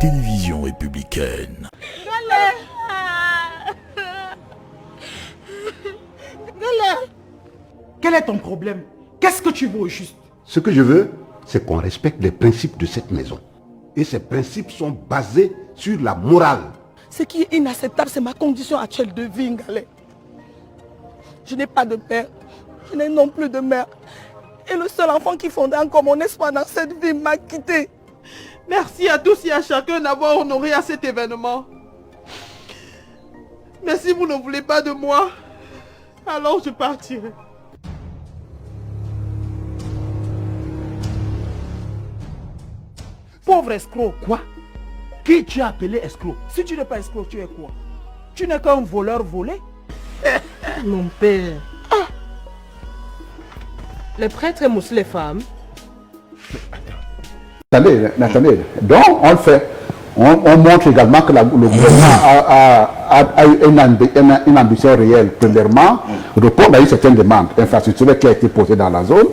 télévision républicaine. Quel est ton problème? Qu'est-ce que tu veux au juste? Ce que je veux, c'est qu'on respecte les principes de cette maison. Et ces principes sont basés sur la morale. Ce qui est inacceptable, c'est ma condition actuelle de vie, Ngalé. Je n'ai pas de père, je n'ai non plus de mère. Et le seul enfant qui fondait encore mon espoir dans cette vie m'a quitté. Merci à tous et à chacun d'avoir honoré à cet événement. Mais si vous ne voulez pas de moi, alors je partirai. Pauvre escroc. Quoi? Qui tu as appelé escroc? Si tu n'es pas escroc, tu es quoi? Tu n'es qu'un voleur volé? Mon père. Ah. Les prêtres émoussent les femmes. Attendez. Donc, on le fait. On montre également que le gouvernement a eu une ambition réelle. Premièrement, répondre à une certaine demande infrastructurelle qui a été posée dans la zone,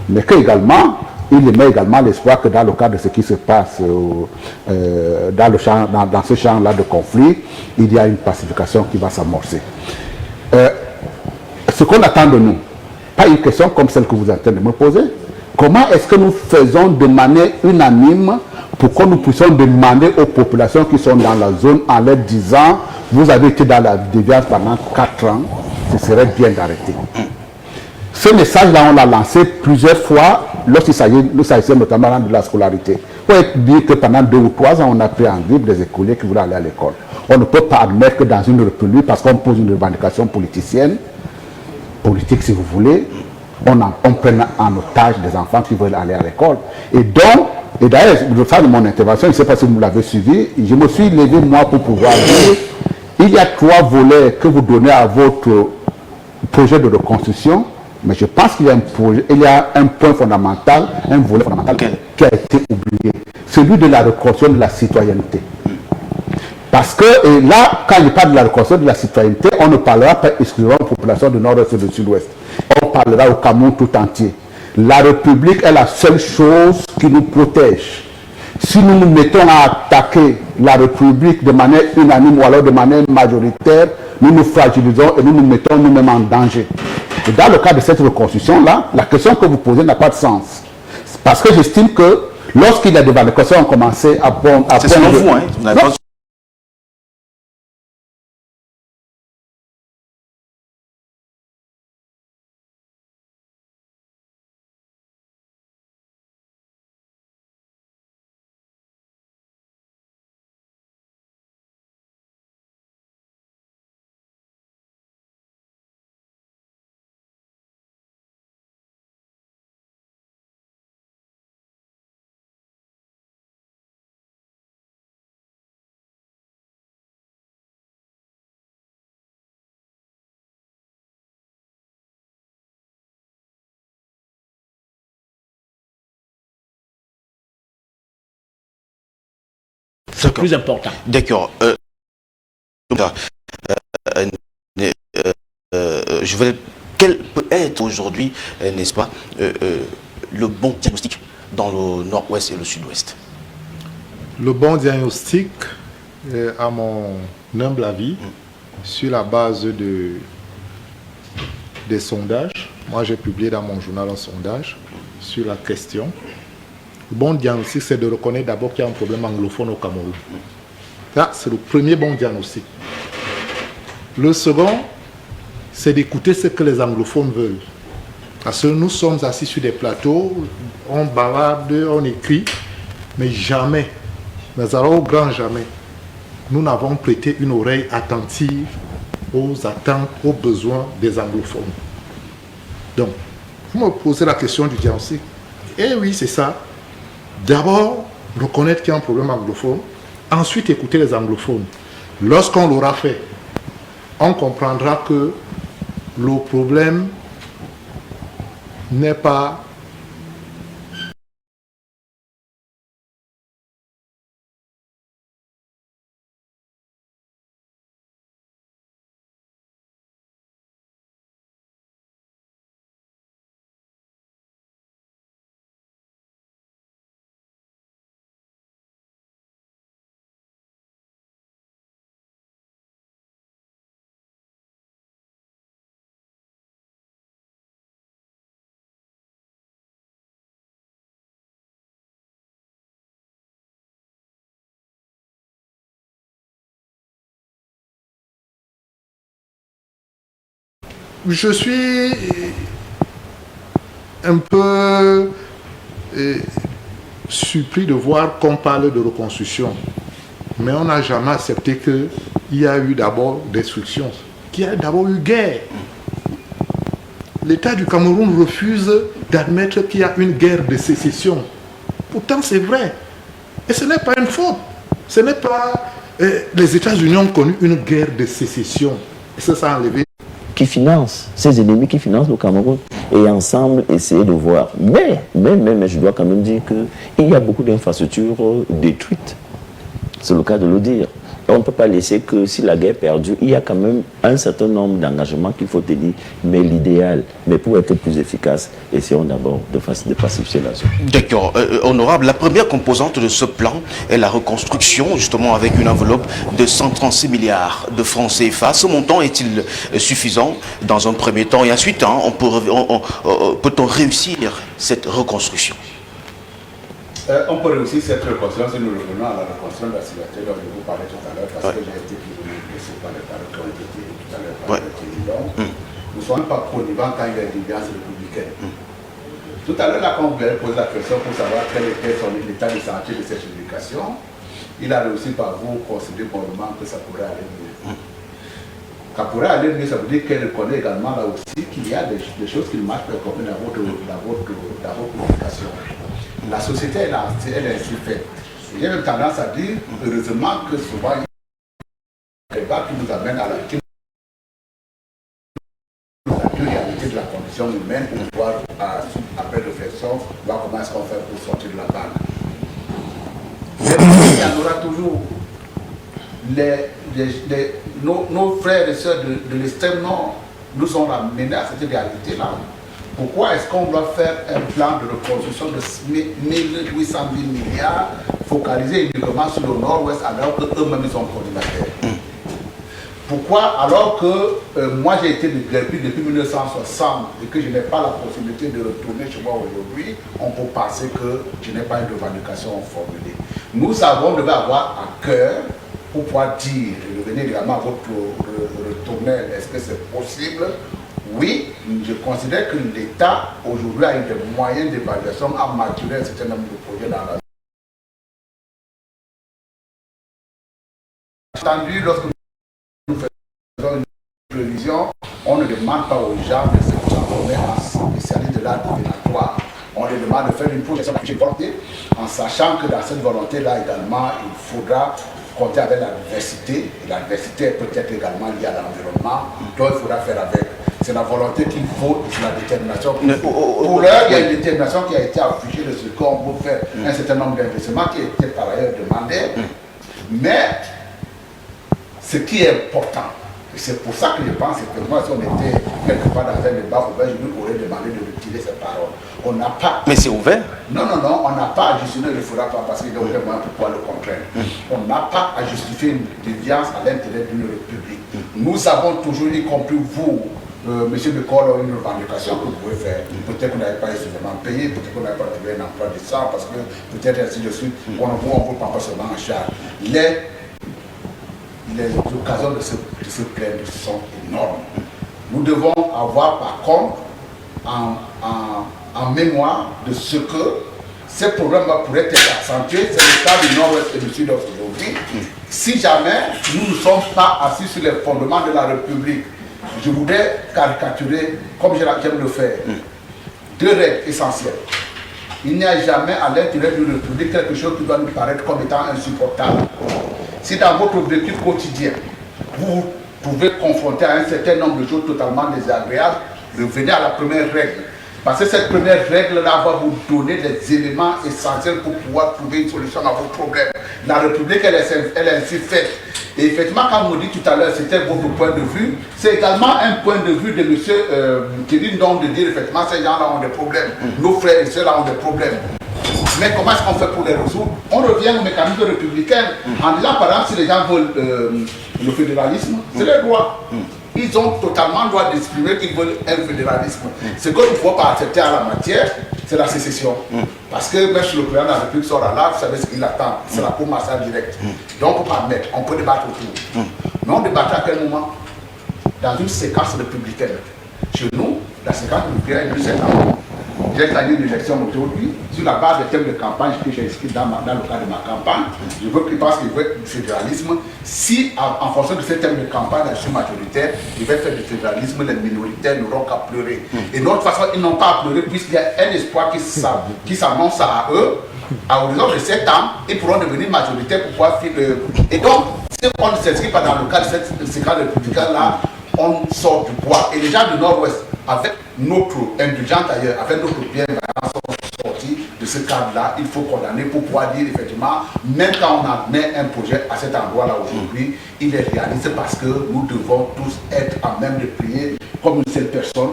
mais qu'également, il émet également l'espoir que dans le cadre de ce qui se passe dans ce champ-là de conflit, il y a une pacification qui va s'amorcer. Ce qu'on attend de nous, pas une question comme celle que vous êtes en train de me poser. Comment est-ce que nous faisons de manière unanime pour que nous puissions demander aux populations qui sont dans la zone en leur disant vous avez été dans la déviance pendant 4 ans, ce serait bien d'arrêter. Ce message-là, on l'a lancé plusieurs fois lorsqu'il s'agissait notamment de la scolarité. Il faut dire que pendant 2 ou 3 ans, on a pris en grippe des écoliers qui voulaient aller à l'école. On ne peut pas admettre que dans une république, parce qu'on pose une revendication politicienne, politique si vous voulez, on prenne en otage des enfants qui veulent aller à l'école. Et d'ailleurs, de faire de mon intervention, je ne sais pas si vous l'avez suivi, je me suis levé moi pour pouvoir dire, il y a 3 volets que vous donnez à votre projet de reconstruction, mais je pense qu'il y a un point fondamental, un volet fondamental qui a été oublié, celui de la reconstruction de la citoyenneté. Parce que là, quand je parle de la reconstruction de la citoyenneté, on ne parlera pas exclusivement aux populations du nord-est et du sud-ouest. On parlera au Cameroun tout entier. La République est la seule chose qui nous protège. Si nous nous mettons à attaquer la République de manière unanime ou alors de manière majoritaire, nous nous fragilisons et nous nous mettons nous-mêmes en danger. Et dans le cas de cette reconstruction-là, la question que vous posez n'a pas de sens. Parce que j'estime que lorsqu'il y a des revendications ont commencé à prendre... C'est selon vous, hein? C'est le plus important. D'accord. Je voulais... Quel peut être aujourd'hui, n'est-ce pas, le bon diagnostic dans le nord-ouest et le sud-ouest? Le bon diagnostic, à mon humble avis, sur la base des sondages, moi j'ai publié dans mon journal un sondage sur la question. Le bon diagnostic, c'est de reconnaître d'abord qu'il y a un problème anglophone au Cameroun. Ça, c'est le premier bon diagnostic. Le second, c'est d'écouter ce que les anglophones veulent. Parce que nous sommes assis sur des plateaux, on bavarde, on écrit, mais jamais, mais alors au grand jamais, nous n'avons prêté une oreille attentive aux attentes, aux besoins des anglophones. Donc, vous me posez la question du diagnostic. Eh oui, c'est ça. D'abord, reconnaître qu'il y a un problème anglophone, ensuite écouter les anglophones. Lorsqu'on l'aura fait, on comprendra que le problème n'est pas je suis un peu surpris de voir qu'on parle de reconstruction. Mais on n'a jamais accepté qu'il y a eu d'abord destruction, qu'il y a d'abord eu guerre. L'État du Cameroun refuse d'admettre qu'il y a une guerre de sécession. Pourtant, c'est vrai. Et ce n'est pas une faute. Ce n'est pas... les États-Unis ont connu une guerre de sécession. Et ça a enlevé. Qui financent, ces ennemis qui financent le Cameroun. Et ensemble, essayer de voir. Mais je dois quand même dire qu'il y a beaucoup d'infrastructures détruites. C'est le cas de le dire. On ne peut pas laisser que si la guerre perdure, il y a quand même un certain nombre d'engagements qu'il faut tenir. Mais l'idéal, mais pour être plus efficace, essayons d'abord de pacifier la zone. D'accord. Honorable, la première composante de ce plan est la reconstruction, justement avec une enveloppe de 136 milliards de francs CFA. Ce montant est-il suffisant dans un premier temps? Et ensuite, hein, peut-on réussir cette reconstruction? On peut réussir cette reconstruction si nous revenons à la reconstruction de la civilisation dont je vous parlais tout à l'heure, parce que j'ai été plus blessé par les paroles qui ont été dites tout à l'heure par le président. Nous ne sommes pas connivants quand il y a une déviance républicaine. Tout à l'heure, là, quand vous avez posé la question pour savoir quel était l'état de santé de cette éducation, il a réussi par vous considérer bonnement que ça pourrait aller mieux. Ça pourrait aller mieux, ça veut dire qu'elle reconnaît également là aussi qu'il y a des choses qui marchent pas comme dans votre communication. La société, elle est ainsi faite. J'ai même tendance à dire, heureusement, que souvent, il y a des débats qui nous amènent à la réalité de la condition humaine pour pouvoir, après réflexion, voir comment est-ce qu'on fait pour sortir de la balle. Mais il y en aura toujours. Nos frères et sœurs de l'extrême nord nous ont ramenés à cette réalité-là. Pourquoi est-ce qu'on doit faire un plan de reconstruction de 1800 milliards focalisé uniquement sur le nord-ouest alors qu'eux-mêmes ils sont colonisateur? Pourquoi, alors que moi j'ai été depuis 1960 et que je n'ai pas la possibilité de retourner chez moi aujourd'hui, on peut penser que je n'ai pas une revendication formulée. Nous devons avoir à cœur pour pouvoir dire, et revenir également à votre retournelle, est-ce que c'est possible? Oui, je considère que l'État aujourd'hui a eu des moyens d'évaluation à maturer un certain nombre de projets dans la vie. Entendu, lorsque nous faisons une prévision, on ne demande pas aux gens de se transformer en spécialistes de l'art divinatoire. On leur demande de faire une projection de volonté, en sachant que dans cette volonté-là également, il faudra compter avec la diversité. L'adversité est peut-être également liée à l'environnement, donc il faudra faire avec. C'est la volonté qu'il faut, c'est la détermination qu'il faut. Pour l'heure, il y a une détermination qui a été affichée de ce qu'on peut faire, un certain nombre d'investissements qui a été par ailleurs demandé. Mais ce qui est important, et c'est pour ça que je pense que moi, si on était quelque part dans un débat ouvert, je nous aurais demandé de retirer ces paroles. On n'a pas. Mais c'est ouvert? Non, on n'a pas à justifier, il ne faudra pas parce qu'il y a aucun moyen pour pouvoir le contraindre. On n'a pas à justifier une déviance à l'intérêt d'une république. Nous avons toujours, y compris vous, monsieur de Cole, une revendication que vous pouvez faire. Peut-être que vous n'avez pas suffisamment payé, peut-être que vous n'avez pas trouvé un emploi décent, parce que peut-être ainsi de suite, on ne peut pas seulement en charge. Les occasions de se plaindre sont énormes. Nous devons avoir par contre en mémoire de ce que ces problèmes-là pourraient être accentués. C'est le cas du nord-ouest et du sud-ouest aujourd'hui. Si jamais nous ne sommes pas assis sur les fondements de la République, je voudrais caricaturer, comme j'aime le faire, deux règles essentielles. Il n'y a jamais à l'intérieur d'une République quelque chose qui doit nous paraître comme étant insupportable. Si dans votre objectif quotidien, vous vous trouvez confronté à un certain nombre de choses totalement désagréables, revenez à la première règle. Parce que cette première règle-là va vous donner des éléments essentiels pour pouvoir trouver une solution à vos problèmes. La République, elle est ainsi faite. Et effectivement, quand vous dites tout à l'heure, c'était votre point de vue, c'est également un point de vue de M. Kevin donc de dire effectivement, ces gens-là ont des problèmes. Nos frères et sœurs ont des problèmes. Mais comment est-ce qu'on fait pour les résoudre? On revient au mécanisme républicain en disant, par exemple, si les gens veulent le fédéralisme, c'est leur droit. Ils ont totalement le droit d'exprimer qu'ils veulent un fédéralisme. Ce qu'il ne faut pas accepter en la matière, c'est la sécession. Parce que même si le président de la République sort là, vous savez ce qu'il attend. C'est la cour martiale directe. Donc on peut pas mettre, on peut débattre autour. Mais on débattra à quel moment? Dans une séquence républicaine. Chez nous, la séquence nucléaire est de 7 ans. J'ai gagné une élection aujourd'hui sur la base des thèmes de campagne que j'ai inscrit dans le cadre de ma campagne. Je veux qu'il pense qu'il veut du fédéralisme. Si, en fonction de ces thèmes de campagne, la jeu majoritaire, il va faire du fédéralisme, les minoritaires n'auront qu'à pleurer. Et de l'autre façon, ils n'ont pas à pleurer puisqu'il y a un espoir qui s'annonce à eux. À l'horizon de 7 ans, ils pourront devenir majoritaires pour pouvoir faire. Et donc, si on ne s'inscrit pas dans le cadre de ces cadres républicains-là, on sort du poids. Et les gens du Nord-Ouest, avec notre indulgence d'ailleurs, avec notre bienveillance, sont sortis de ce cadre-là. Il faut condamner pour pouvoir dire effectivement, même quand on admet un projet à cet endroit-là aujourd'hui, il est réaliste parce que nous devons tous être en même de prier comme une seule personne.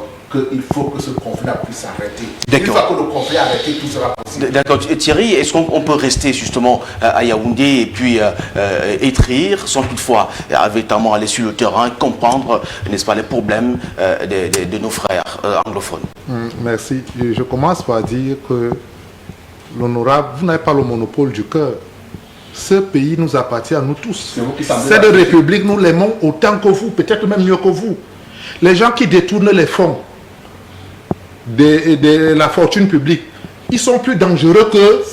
Il faut que ce conflit puisse s'arrêter. Une fois que le conflit est arrêté, tout sera possible. D'accord. Thierry, est-ce qu'on peut rester justement à Yaoundé et puis écrire sans toutefois véritablement aller sur le terrain, comprendre, n'est-ce pas, les problèmes de nos frères anglophones? Merci. Je commence par dire que l'honorable, vous n'avez pas le monopole du cœur. Ce pays nous appartient à nous tous. Cette république, nous l'aimons autant que vous, peut-être même mieux que vous. Les gens qui détournent les fonds de la fortune publique, ils sont plus dangereux que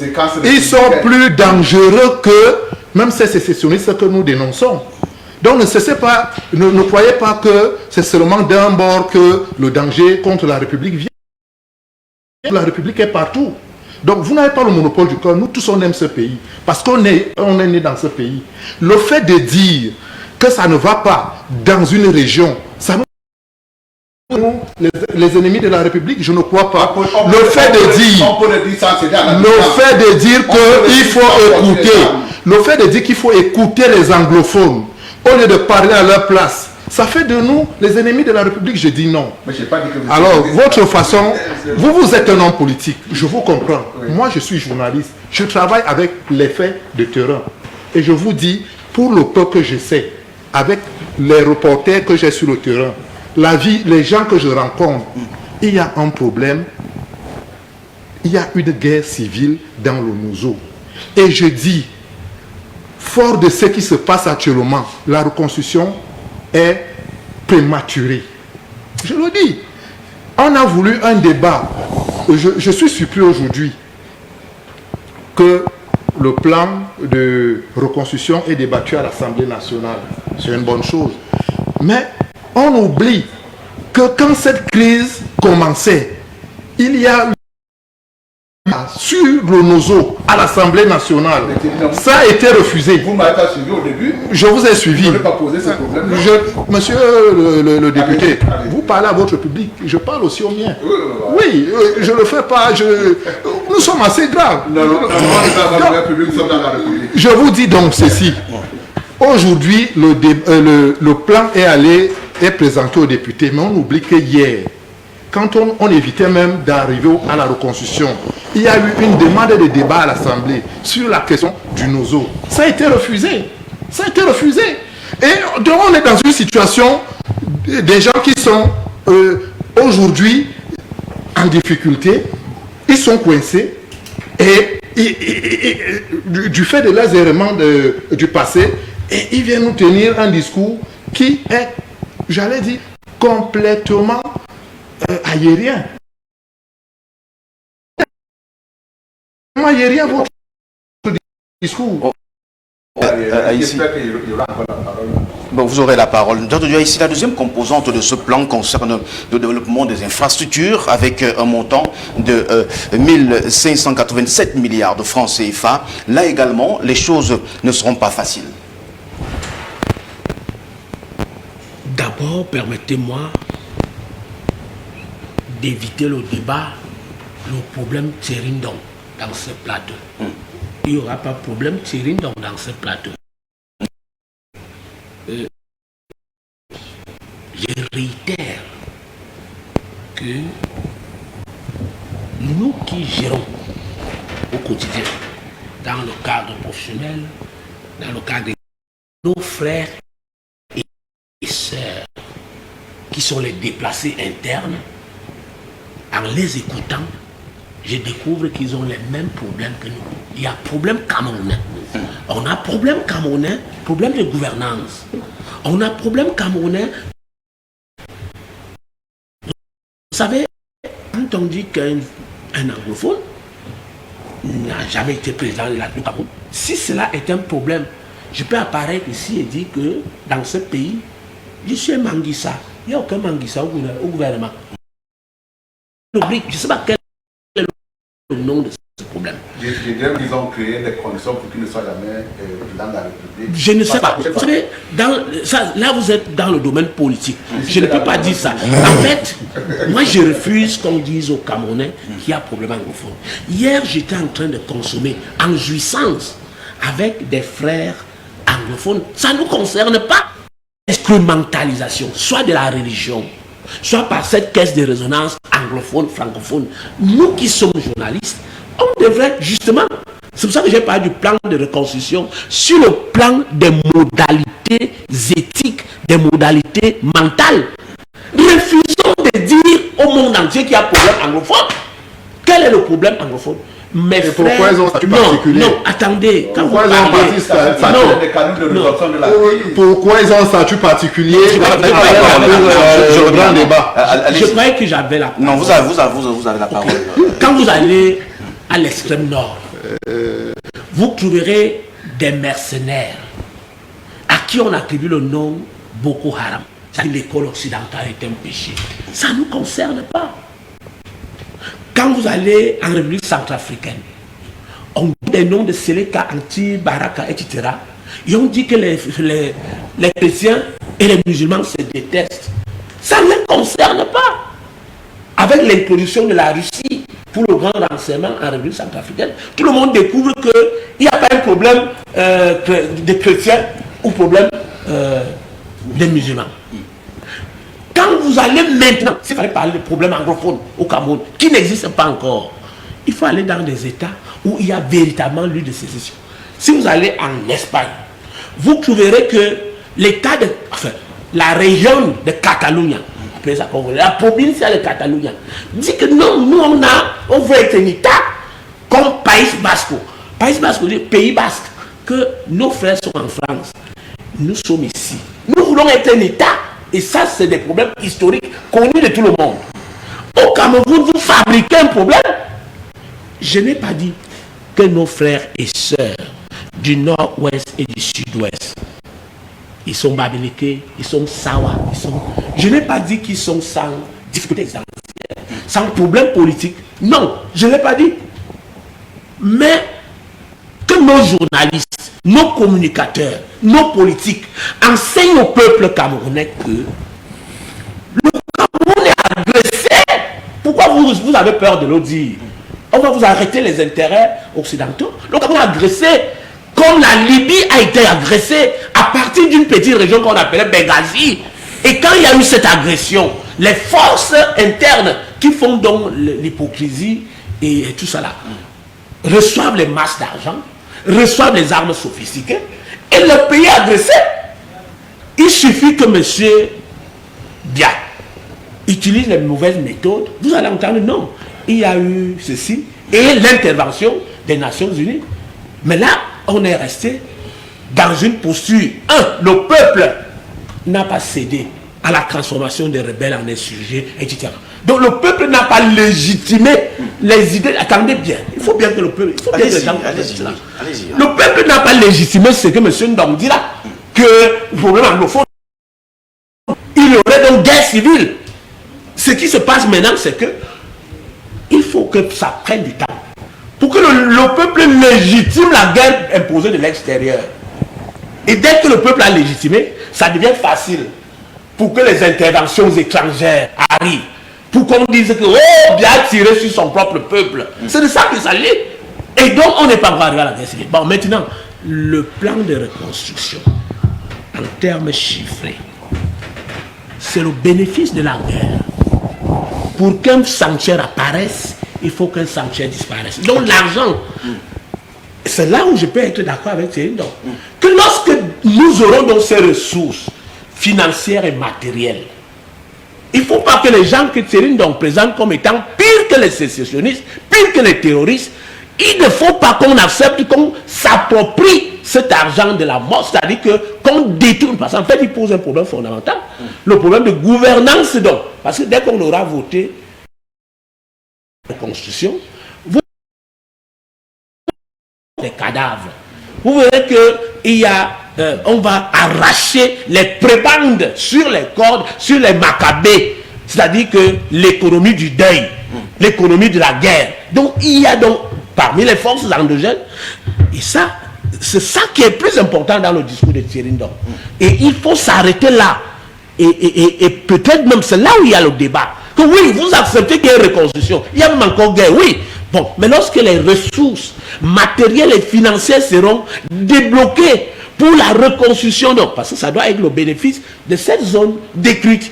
même ces sécessionnistes que nous dénonçons. Donc ne croyez pas que c'est seulement d'un bord que le danger contre la République vient. La République est partout. Donc vous n'avez pas le monopole du cœur. Nous tous on aime ce pays parce qu'on est né dans ce pays. Le fait de dire que ça ne va pas dans une région, ça nous les ennemis de la République, je ne crois pas. Le fait de dire qu'il faut écouter, le fait de dire qu'il faut écouter les anglophones au lieu de parler à leur place, ça fait de nous les ennemis de la République. Je dis non. Alors, votre façon, vous êtes un homme politique, je vous comprends. Oui. Moi, je suis journaliste, je travaille avec les faits de terrain. Et je vous dis, pour le peu que je sais, avec les reporters que j'ai sur le terrain, la vie, les gens que je rencontre, il y a un problème, il y a une guerre civile dans le Nozo. Et je dis, fort de ce qui se passe actuellement, la reconstruction est prématurée. Je le dis. On a voulu un débat. Je suis surpris aujourd'hui que le plan de reconstruction est débattu à l'Assemblée nationale. C'est une bonne chose. Mais on oublie que quand cette crise commençait, il y a eu sur le Nozo à l'Assemblée nationale. Ça a été refusé. Vous m'avez pas suivi au début. Je vous ai suivi. Je n'ai pas posé ce problème. Monsieur le député, vous parlez à votre public. Je parle aussi au mien. Oui, je ne le fais pas. Nous sommes assez graves. Je vous dis donc ceci. Aujourd'hui, le plan est présenté aux députés, mais on oublie que hier, quand on évitait même d'arriver à la reconstruction, il y a eu une demande de débat à l'Assemblée sur la question du Nozo. Ça a été refusé. Ça a été refusé. Et donc on est dans une situation des gens qui sont aujourd'hui en difficulté, ils sont coincés et du fait de leurs errements du passé, et ils viennent nous tenir un discours qui est, j'allais dire, complètement aérien. Aérien, votre discours. Ici. Bon, vous aurez la parole. Ici, la deuxième composante de ce plan concerne le développement des infrastructures avec un montant de 1587 milliards de francs CFA. Là également, les choses ne seront pas faciles. D'abord, permettez-moi d'éviter le débat, le problème Tsérindong dans ce plateau. Il n'y aura pas de problème Tsérindong dans ce plateau. Je réitère que nous qui gérons au quotidien, dans le cadre professionnel, dans le cadre de nos frères et sœurs, qui sont les déplacés internes, en les écoutant, je découvre qu'ils ont les mêmes problèmes que nous. Il y a problème camerounais. On a problème camerounais, problème de gouvernance. On a problème camerounais savez, quand on dit qu'un anglophone n'a jamais été président de la République du Cameroun, si cela est un problème, je peux apparaître ici et dire que dans ce pays, je suis un Manguissa. Il n'y a aucun Manguissa au gouvernement. Je ne sais pas quel est le nom de ce problème. Je dirais qu'ils ont créé des conditions pour qu'il ne soit jamais président de la République. Je ne sais pas. Vous savez, là vous êtes dans le domaine politique. Je ne peux pas dire ça. En fait, moi je refuse qu'on dise aux Camerounais qu'il y a un problème anglophone. Hier, j'étais en train de consommer en jouissance avec des frères anglophones. Ça ne nous concerne pas. Instrumentalisation, soit de la religion, soit par cette caisse de résonance anglophone, francophone. Nous qui sommes journalistes, on devrait justement, c'est pour ça que j'ai parlé du plan de reconstruction, sur le plan des modalités éthiques, des modalités mentales. Refusons de dire au monde entier qu'il y a un problème anglophone. Quel est le problème anglophone? Mais frères, pourquoi ils ont un statut particulier? Non, attendez. Quand pourquoi ils ont un pourquoi ils ont un statut particulier? Je croyais que j'avais la parole. Non, vous avez la parole. Quand vous allez à l'extrême nord, vous trouverez des mercenaires à qui on attribue le nom Boko Haram. C'est-à-dire l'école occidentale est un péché. Ça ne nous concerne pas. Quand vous allez en République centrafricaine, on dit des noms de Seleka, Anti, Baraka, etc. Et on dit que les chrétiens et les musulmans se détestent. Ça ne les concerne pas. Avec l'introduction de la Russie pour le grand renseignement en République centrafricaine, tout le monde découvre qu'il n'y a pas un problème de chrétiens ou problème des musulmans. Quand vous allez maintenant, s'il fallait parler de problèmes anglophones au Cameroun, qui n'existent pas encore, il faut aller dans des États où il y a véritablement lieu de sécession. Si vous allez en Espagne, vous trouverez que l'État de... Enfin, la région de Catalogne, la province de Catalogne, dit que non, nous on veut être un État comme Pays Basque. Pays Basque, Pays Basque, que nos frères sont en France, nous sommes ici. Nous voulons être un État. Et ça, c'est des problèmes historiques connus de tout le monde. Au Cameroun, vous fabriquez un problème. Je n'ai pas dit que nos frères et sœurs du nord-ouest et du sud-ouest, ils sont babélékés, ils sont sawa, Je n'ai pas dit qu'ils sont sans difficulté existentielle, sans problème politique. Non, je ne l'ai pas dit. Mais que nos journalistes, nos communicateurs, nos politiques enseignent au peuple camerounais que le Cameroun est agressé. Pourquoi vous avez peur de le dire? On va vous arrêter les intérêts occidentaux. Le Cameroun est agressé comme la Libye a été agressée à partir d'une petite région qu'on appelait Benghazi. Et quand il y a eu cette agression, les forces internes qui font donc l'hypocrisie et tout ça là, reçoivent les masses d'argent, reçoivent les armes sophistiquées, et le pays agressé, il suffit que M. Bia utilise les mauvaises méthodes, vous allez entendre non, il y a eu ceci, et l'intervention des Nations Unies. Mais là, on est resté dans une posture. Le peuple n'a pas cédé à la transformation des rebelles en insurgés, etc. Donc le peuple n'a pas légitimé les idées. Attendez bien, il faut bien que le peuple... Le peuple n'a pas légitimé ce que M. Ndong dit là, que le problème anglophone, il y aurait donc guerre civile. Ce qui se passe maintenant, c'est que il faut que ça prenne du temps pour que le peuple légitime la guerre imposée de l'extérieur. Et dès que le peuple a légitimé, ça devient facile pour que les interventions étrangères arrivent. Pour qu'on dise que, oh, bien tiré sur son propre peuple. C'est de ça que ça l'est. Et donc, on n'est pas encore arrivé à la guerre civile. Bon, maintenant, le plan de reconstruction, en termes chiffrés, c'est le bénéfice de la guerre. Pour qu'un sanctuaire apparaisse, il faut qu'un sanctuaire disparaisse. Donc, l'argent, c'est là où je peux être d'accord avec Céline Dion. Que lorsque nous aurons donc ces ressources financières et matérielles, il ne faut pas que les gens que Céline Dion présente comme étant pires que les sécessionnistes, pires que les terroristes, il ne faut pas qu'on accepte qu'on s'approprie cet argent de la mort, c'est-à-dire qu'on détourne. Parce qu'en fait, il pose un problème fondamental, le problème de gouvernance donc. Parce que dès qu'on aura voté reconstruction, vous les cadavres. Vous verrez on va arracher les prébendes sur les cordes, sur les macabées, c'est-à-dire que l'économie du deuil, l'économie de la guerre. Donc il y a donc parmi les forces endogènes, et ça, c'est ça qui est plus important dans le discours de Thierry Ndong. Et il faut s'arrêter là. Et peut-être même c'est là où il y a le débat. Que oui, vous acceptez qu'il y ait une reconstruction. Il y a même encore guerre, oui. Bon, mais lorsque les ressources matérielles et financières seront débloquées pour la reconstruction, donc, parce que ça doit être le bénéfice de cette zone détruite,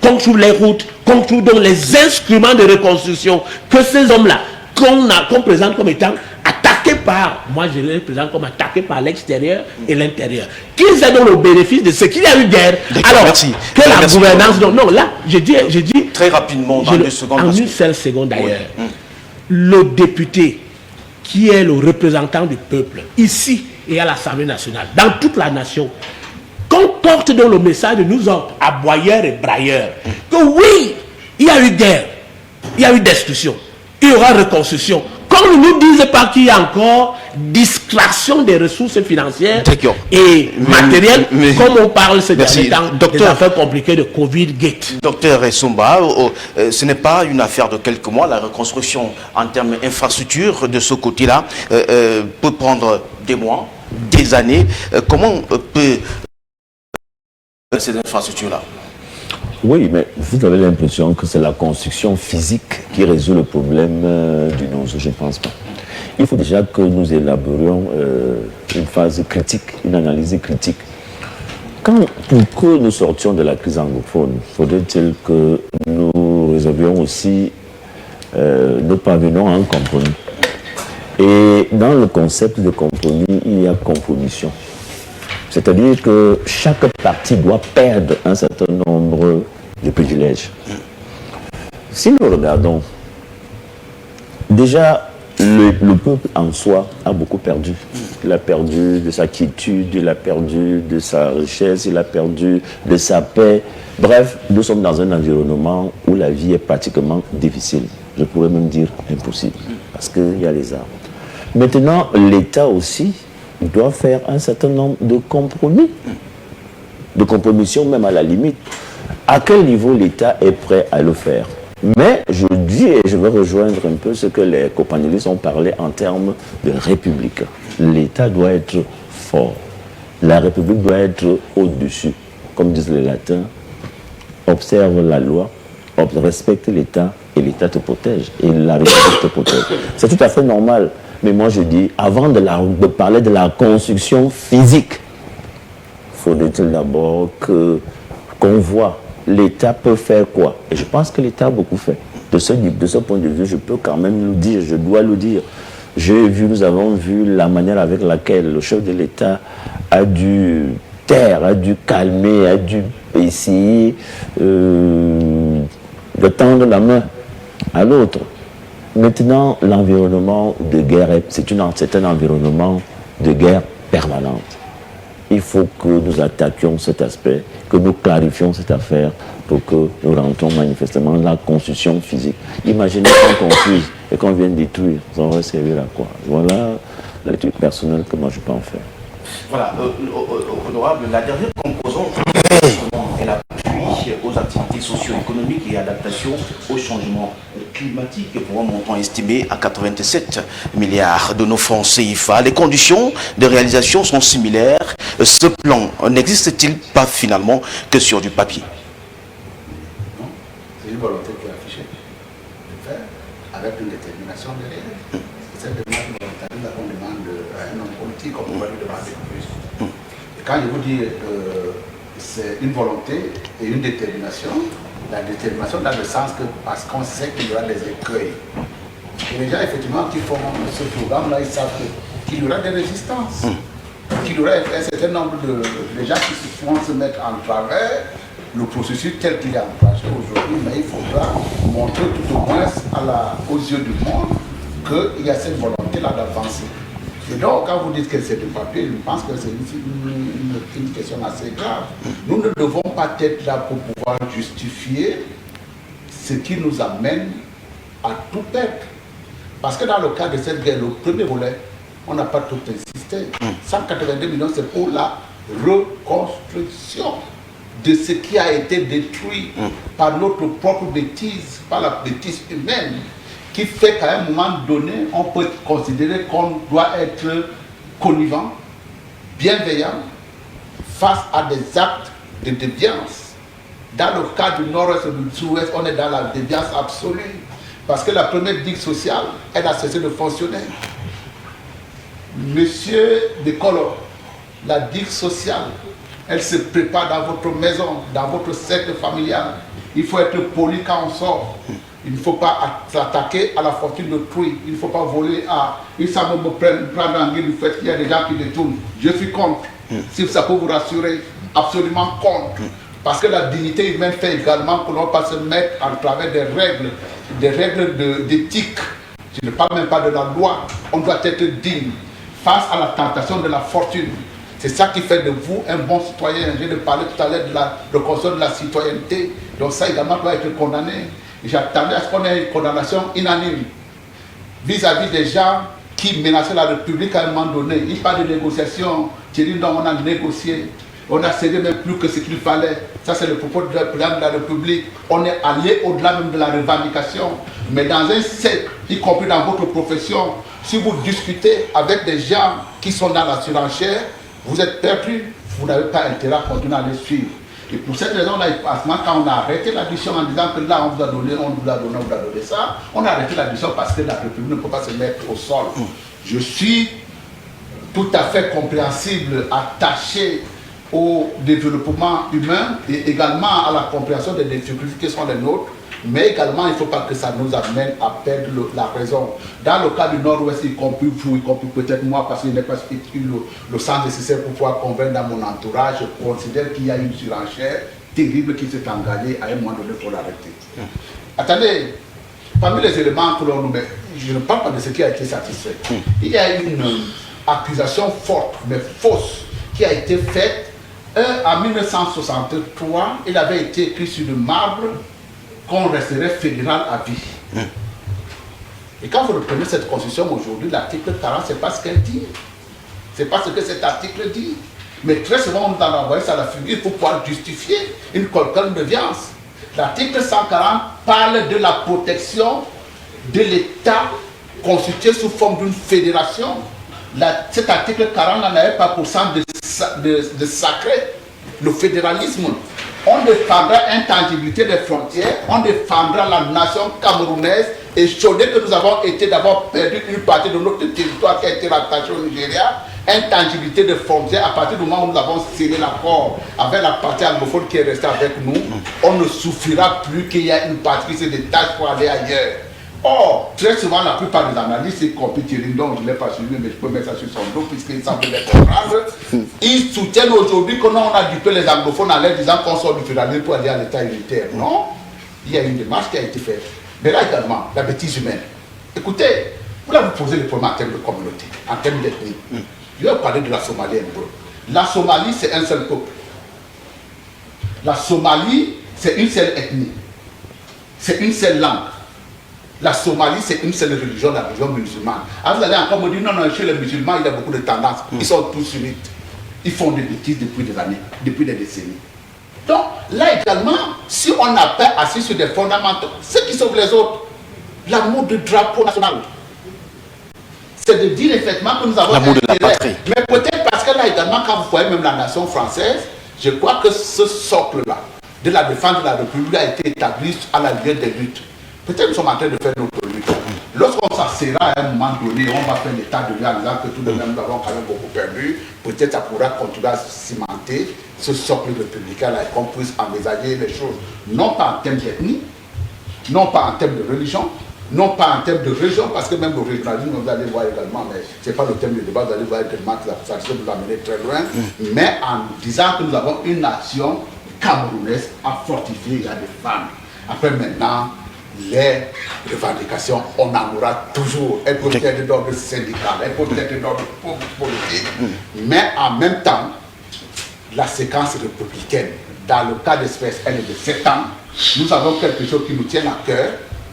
construire les routes, construire donc les instruments de reconstruction que ces hommes-là, qu'on présente comme étant attaqués par, moi je les présente comme attaqués par l'extérieur et l'intérieur, qu'ils aient donc le bénéfice de ce qu'il y a eu guerre. Alors, merci. Que la gouvernance, non, là, j'ai dit très rapidement, dans 2 secondes. En une seule seconde d'ailleurs. Oui. Le député qui est le représentant du peuple, ici et à l'Assemblée nationale, dans toute la nation, qu'on porte donc le message de nous autres, aboyeurs et brailleurs, que oui, il y a eu guerre, il y a eu destruction, il y aura reconstruction. Comme ne nous disent pas qu'il y a encore distraction des ressources financières et matérielles, comme on parle ces derniers temps des affaires compliquées de Covid-Gate. Docteur Essomba, ce n'est pas une affaire de quelques mois. La reconstruction en termes d'infrastructure de ce côté-là peut prendre des mois, des années. Comment peut ces infrastructures-là? Oui, mais vous avez l'impression que c'est la construction physique qui résout le problème du non, je ne pense pas. Il faut déjà que nous élaborions une phase critique, une analyse critique. Pour que nous sortions de la crise anglophone, faudrait-il que nous résolvions aussi, nous parvenons à un compromis. Et dans le concept de compromis, il y a compromission. C'est-à-dire que chaque parti doit perdre un certain nombre de privilèges. Si nous regardons, déjà, le peuple en soi a beaucoup perdu. Il a perdu de sa quiétude, il a perdu de sa richesse, il a perdu de sa paix. Bref, nous sommes dans un environnement où la vie est pratiquement difficile. Je pourrais même dire impossible, parce qu'il y a les armes. Maintenant, l'État aussi doit faire un certain nombre de compromis, de compromissions même à la limite. À quel niveau l'État est prêt à le faire? Mais je dis, et je veux rejoindre un peu ce que les copanélistes ont parlé en termes de république. L'État doit être fort. La République doit être au-dessus. Comme disent les latins, observe la loi, respecte l'État et l'État te protège. Et la République te protège. C'est tout à fait normal. Mais moi je dis, avant de parler de la construction physique, faudrait-il d'abord qu'on voit l'État peut faire quoi. Et je pense que l'État a beaucoup fait. De ce point de vue, je peux quand même le dire, je dois le dire. Nous avons vu la manière avec laquelle le chef de l'État a dû taire, a dû calmer, a dû essayer de tendre la main à l'autre. Maintenant, l'environnement de guerre, c'est un environnement de guerre permanente. Il faut que nous attaquions cet aspect, que nous clarifions cette affaire pour que nous rentrons manifestement dans la construction physique. Imaginez qu'on construise et qu'on vienne détruire, ça aurait servi à quoi? Voilà le truc personnel que moi je peux en faire. Voilà, honorable, la dernière composante est l'appui aux activités socio-économiques et adaptation au changement climatique pour un montant estimé à 87 milliards de nos francs CFA. Les conditions de réalisation sont similaires. Ce plan n'existe-t-il pas finalement que sur du papier? Non, c'est une volonté qui est affichée de faire avec une détermination derrière. Cette volonté qu'on demande à un homme politique, on pourrait lui demander plus. Et quand je vous dis c'est une volonté et une détermination, la détermination dans le sens que parce qu'on sait qu'il y aura des écueils. Et les gens effectivement qui font ce programme-là, ils savent qu'il y aura des résistances. Qu'il y aura un certain nombre de gens qui vont se mettre en travers le processus tel qu'il est en place aujourd'hui, mais il faudra montrer tout au moins aux yeux du monde qu'il y a cette volonté-là d'avancer. Et donc, quand vous dites que c'est du papier, je pense que c'est une question assez grave. Nous ne devons pas être là pour pouvoir justifier ce qui nous amène à tout perdre. Parce que dans le cas de cette guerre, le premier volet, on n'a pas tout insisté. 182 millions, c'est pour la reconstruction de ce qui a été détruit par notre propre bêtise, par la bêtise humaine, qui fait qu'à un moment donné, on peut considérer qu'on doit être connivant, bienveillant, face à des actes de déviance. Dans le cas du nord-ouest et du sud-ouest, on est dans la déviance absolue. Parce que la première digue sociale, elle a cessé de fonctionner. Monsieur Décolor, la digue sociale, elle se prépare dans votre maison, dans votre cercle familial. Il faut être poli quand on sort. Il ne faut pas s'attaquer à la fortune d'autrui. Il ne faut pas voler à... Il s'en me prendre en guide du fait qu'il y a des gens qui détournent. Je suis contre. Si ça peut vous rassurer, absolument contre. Parce que la dignité humaine fait également que l'on ne peut pas se mettre en travers des règles d'éthique. Je ne parle même pas de la loi. On doit être digne face à la tentation de la fortune. C'est ça qui fait de vous un bon citoyen. Je parlais tout à l'heure de concept de la citoyenneté. Donc ça également doit être condamné. J'attendais à ce qu'on ait une condamnation unanime vis-à-vis des gens qui menaçaient la République à un moment donné. Il parle de négociation. Thierry, on a négocié. On a cédé même plus que ce qu'il fallait. Ça, c'est le propos de la République. On est allé au-delà même de la revendication. Mais dans un cercle, y compris dans votre profession, si vous discutez avec des gens qui sont dans la surenchère, vous êtes perdu. Vous n'avez pas intérêt à continuer à les suivre. Et pour cette raison-là, quand on a arrêté l'addition en disant que là, on vous a donné, on vous a donné, on vous a donné ça, on a arrêté l'addition parce que la République ne peut pas se mettre au sol. Je suis tout à fait compréhensible, attaché au développement humain et également à la compréhension des difficultés qui sont les nôtres, mais également il ne faut pas que ça nous amène à perdre la raison. Dans le cas du Nord-Ouest, y compris vous, y compris peut-être moi, parce qu'il n'est pas eu le sens nécessaire pour pouvoir convaincre dans mon entourage, je considère qu'il y a une surenchère terrible qui s'est engagée à un moment donné pour l'arrêter. Attendez, parmi les éléments que l'on nous met, je ne parle pas de ce qui a été satisfait. Il y a une accusation forte, mais fausse, qui a été faite. En 1963, il avait été écrit sur le marbre qu'on resterait fédéral à vie. Et quand vous reprenez cette constitution aujourd'hui, l'article 40, c'est pas ce qu'elle dit. C'est pas ce que cet article dit. Mais très souvent, on nous a envoyé ça à la figure pour pouvoir justifier une quelconque déviance. L'article 140 parle de la protection de l'État constitué sous forme d'une fédération. Cet article 40 n'avait pas pour sens de sacré le fédéralisme. On défendra l'intangibilité des frontières, on défendra la nation camerounaise, et chaudé que nous avons été d'avoir perdu une partie de notre territoire qui a été rattaché au Nigeria, intangibilité des frontières, à partir du moment où nous avons scellé l'accord avec la partie anglophone qui est restée avec nous, on ne souffrira plus qu'il y ait une partie qui se détache pour aller ailleurs. Or, très souvent, la plupart des analystes, y compris Thierry, donc je ne l'ai pas suivi, mais je peux mettre ça sur son dos, puisqu'il semble les comprendre, ils soutiennent aujourd'hui que non, on a dupé les anglophones en leur disant qu'on sort du fédéralisme pour aller à l'état unitaire. Non, il y a une démarche qui a été faite. Mais là également, la bêtise humaine. Écoutez, vous là, vous posez le problème en termes de communauté, en termes d'ethnie. Je vais vous parler de la Somalie un peu. La Somalie, c'est un seul peuple. La Somalie, c'est une seule ethnie. C'est une seule langue. La Somalie, c'est une seule religion, la religion musulmane. Alors vous allez encore me dire, non, non, chez les musulmans, il y a beaucoup de tendances. Ils sont tous sunnites. Ils font des bêtises depuis des années, depuis des décennies. Donc, là également, si on n'a pas assis sur des fondamentaux, ceux qui sauvent les autres, l'amour du drapeau national, c'est de dire effectivement que nous avons l'amour de la patrie. Mais peut-être parce que là également, quand vous voyez même la nation française, je crois que ce socle-là, de la défense de la République a été établi à la lueur des luttes. Peut-être nous sommes en train de faire notre lutte. Lorsqu'on s'assera à un moment donné, on va faire l'état de lieu en disant que tout de même nous avons quand même beaucoup perdu. Peut-être ça pourra continuer à cimenter ce socle républicain-là et qu'on puisse envisager les choses, non pas en termes d'ethnie, non pas en termes de religion, non pas en termes de région, parce que même le régionalisme, vous allez voir également, mais ce n'est pas le thème du débat, vous allez voir également que ça risque de nous amener très loin, mais en disant que nous avons une nation camerounaise à fortifier et à défendre. Après maintenant, les revendications, on en aura toujours. Elles peuvent être d'ordre syndical, elles peuvent être d'ordre politique, mais en même temps, la séquence républicaine, dans le cas d'espèce, elle est de 7 ans. Nous avons quelque chose qui nous tient à cœur,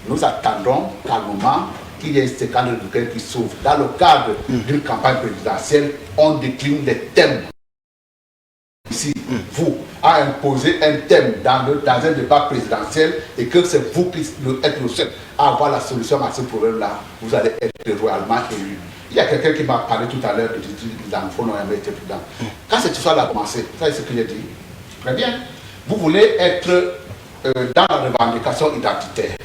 nous attendons calmement qu'il y ait un scandale qui s'ouvre. Dans le cadre d'une campagne présidentielle, on décline des thèmes. Si vous a imposé un thème dans un débat présidentiel et que c'est vous qui êtes le seul à avoir la solution à ce problème-là, vous allez être royalement élu. Il y a quelqu'un qui m'a parlé tout à l'heure de l'enfant n'aurait jamais été président. Quand cette histoire a commencé, ça c'est ce que j'ai dit. Très bien. Vous voulez être dans la revendication identitaire.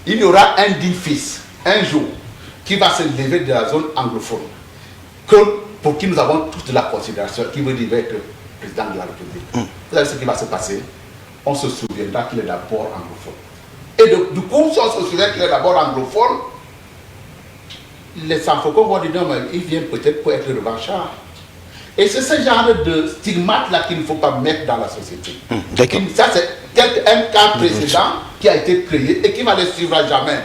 Il y aura un digne fils, un jour, qui va se lever de la zone anglophone, pour qui nous avons toute de la considération, qui veut dire être président de la République. Vous savez ce qui va se passer? On se souviendra qu'il est d'abord anglophone. Et du coup, si on se souvient qu'il est d'abord anglophone, les Sanfocons vont dire non, mais il vient peut-être pour être revanchard. Et c'est ce genre de stigmate-là qu'il ne faut pas mettre dans la société. Ça, c'est un cas précédent qui a été créé et qui va les suivre à jamais.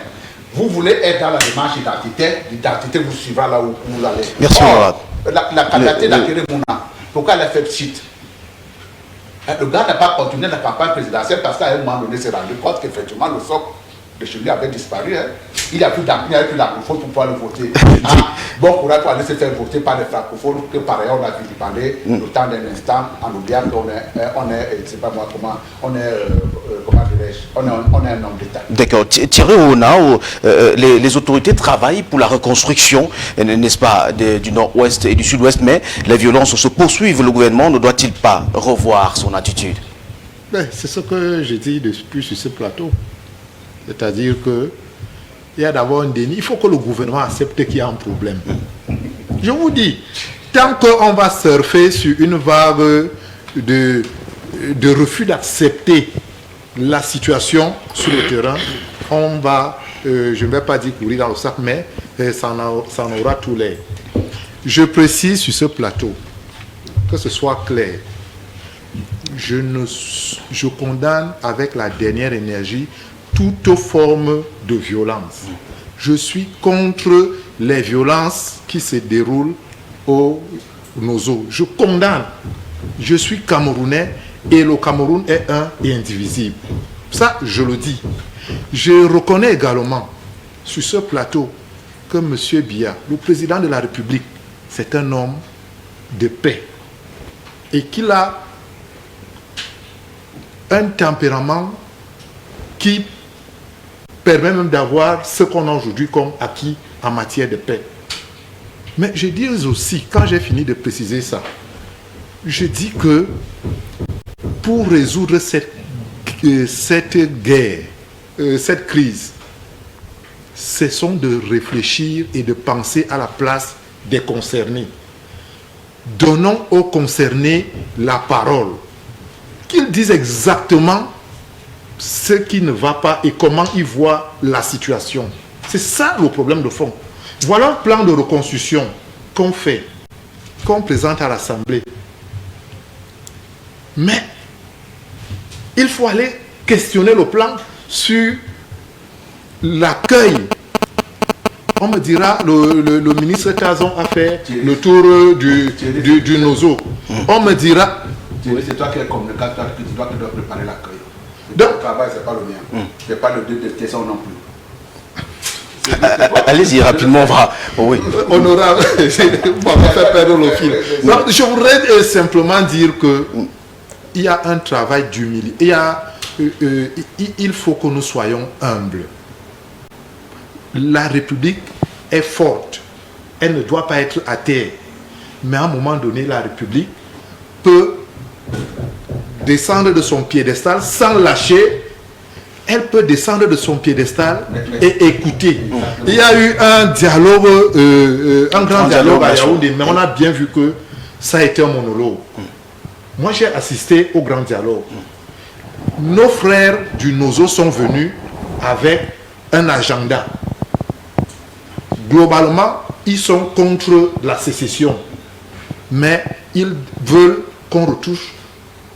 Vous voulez être dans la démarche identitaire, l'identité vous suivra là où vous allez. Merci. La candidature d'Akere Mouna, pourquoi elle a fait pchit? Le gars n'a pas continué la campagne présidentielle parce qu'à un moment donné, il s'est rendu compte qu'effectivement, le socle de chez lui avait disparu. Hein. Il n'y a plus d'anglophone pour pouvoir le voter. Bon courage pour aller se faire voter par les francophones, que par ailleurs on a vilipendé le temps d'un instant en oubliant qu'on est, je sais pas moi comment, comment dirais-je, on est un homme d'État. D'accord. Thierry Ouna, les autorités travaillent pour la reconstruction, n'est-ce pas, du nord-ouest et du sud-ouest, mais les violences se poursuivent. Le gouvernement ne doit-il pas revoir son attitude? C'est ce que j'ai dit depuis sur ce plateau. C'est-à-dire qu'il y a d'abord un déni. Il faut que le gouvernement accepte qu'il y a un problème. Je vous dis, tant qu'on va surfer sur une vague de refus d'accepter la situation sur le terrain, on va, je ne vais pas dire courir dans le sac, mais ça en aura tous les. Je précise sur ce plateau, que ce soit clair, je condamne avec la dernière énergie toute forme de violence. Je suis contre les violences qui se déroulent au Nozo. Je condamne. Je suis Camerounais et le Cameroun est un et indivisible. Ça, je le dis. Je reconnais également sur ce plateau que M. Biya, le président de la République, c'est un homme de paix et qu'il a un tempérament qui permet même d'avoir ce qu'on a aujourd'hui comme acquis en matière de paix. Mais je dis aussi, quand j'ai fini de préciser ça, je dis que pour résoudre cette guerre, cette crise, cessons de réfléchir et de penser à la place des concernés. Donnons aux concernés la parole, qu'ils disent exactement ce qui ne va pas et comment ils voient la situation. C'est ça le problème de fond. Voilà le plan de reconstruction qu'on fait, qu'on présente à l'Assemblée. Mais il faut aller questionner le plan sur l'accueil. On me dira, le ministre Tazon a fait le tour du Nozo. On me dira... C'est toi qui es communicateur, tu dois préparer l'accueil. Le travail, ce n'est pas le mien. Je n'ai pas le deux de question non plus. Allez-y, rapidement, on va. Oui. Honorable, on va faire perdre le fil. Donc, je voudrais simplement dire qu'il y a un travail d'humilité. Il faut que nous soyons humbles. La République est forte. Elle ne doit pas être à terre. Mais à un moment donné, la République peut descendre de son piédestal sans lâcher. Elle peut descendre de son piédestal et écouter. Il y a eu un dialogue, un grand dialogue à Yaoundé, mais on a bien vu que ça a été un monologue. Moi, j'ai assisté au grand dialogue. Nos frères du Nozo sont venus avec un agenda. Globalement, ils sont contre la sécession, mais ils veulent qu'on retouche,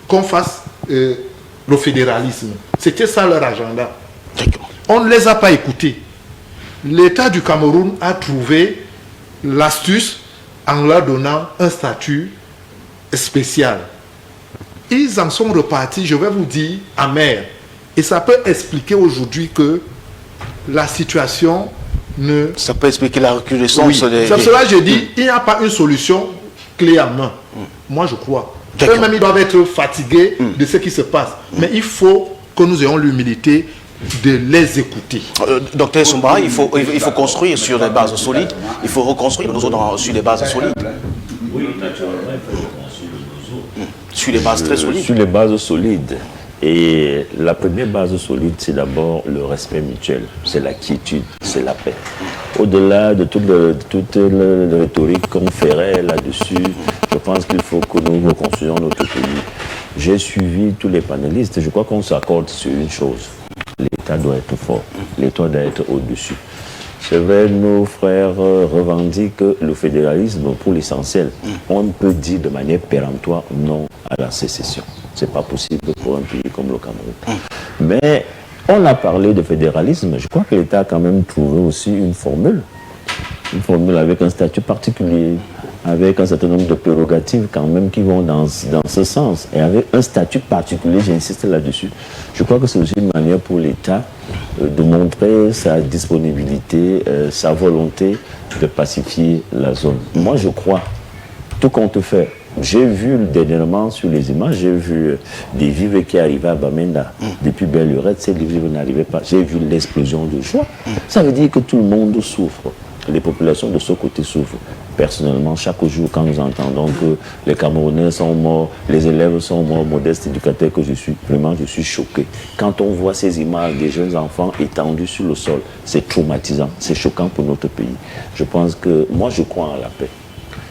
qu'on fasse le fédéralisme. C'était ça leur agenda. On ne les a pas écoutés. L'État du Cameroun a trouvé l'astuce en leur donnant un statut spécial. Ils en sont repartis, je vais vous dire, amers Et ça peut expliquer aujourd'hui que la situation ne... Ça peut expliquer la recrudescence Oui. des... C'est pour cela que je dis, il n'y a pas une solution clé en main. Moi, je crois. Eux-mêmes, ils doivent être fatigués de ce qui se passe. Mais il faut que nous ayons l'humilité de les écouter. Docteur Soumbara, il faut construire sur des bases solides. Il faut reconstruire nos eaux sur des bases solides. Oui, naturellement, il faut reconstruire nos eaux. Sur des bases très solides. Sur les bases solides. Et la première base solide, c'est d'abord le respect mutuel, c'est la quiétude, c'est la paix. Au-delà de toute la rhétorique qu'on ferait là-dessus, je pense qu'il faut que nous reconstruisions notre pays. J'ai suivi tous les panélistes, je crois qu'on s'accorde sur une chose. L'État doit être fort, l'État doit être au-dessus. C'est vrai, nos frères revendiquent le fédéralisme pour l'essentiel. On peut dire de manière péremptoire non à la sécession. Ce n'est pas possible pour un pays comme le Cameroun. Mais on a parlé de fédéralisme. Je crois que l'État a quand même trouvé aussi une formule avec un statut particulier, avec un certain nombre de prérogatives quand même qui vont dans ce sens. Et avec un statut particulier, j'insiste là-dessus. Je crois que c'est aussi une manière pour l'État de montrer sa disponibilité, sa volonté de pacifier la zone. Moi, je crois, tout compte fait, j'ai vu dernièrement sur les images, j'ai vu des vivres qui arrivaient à Bamenda depuis belle lurette, ces vivres n'arrivaient pas. J'ai vu l'explosion de joie. Ça veut dire que tout le monde souffre. Les populations de ce côté souffrent. Personnellement, chaque jour, quand nous entendons que les Camerounais sont morts, les élèves sont morts, modeste éducateur que je suis, vraiment, je suis choqué. Quand on voit ces images des jeunes enfants étendus sur le sol, c'est traumatisant, c'est choquant pour notre pays. Je pense que, moi, je crois en la paix.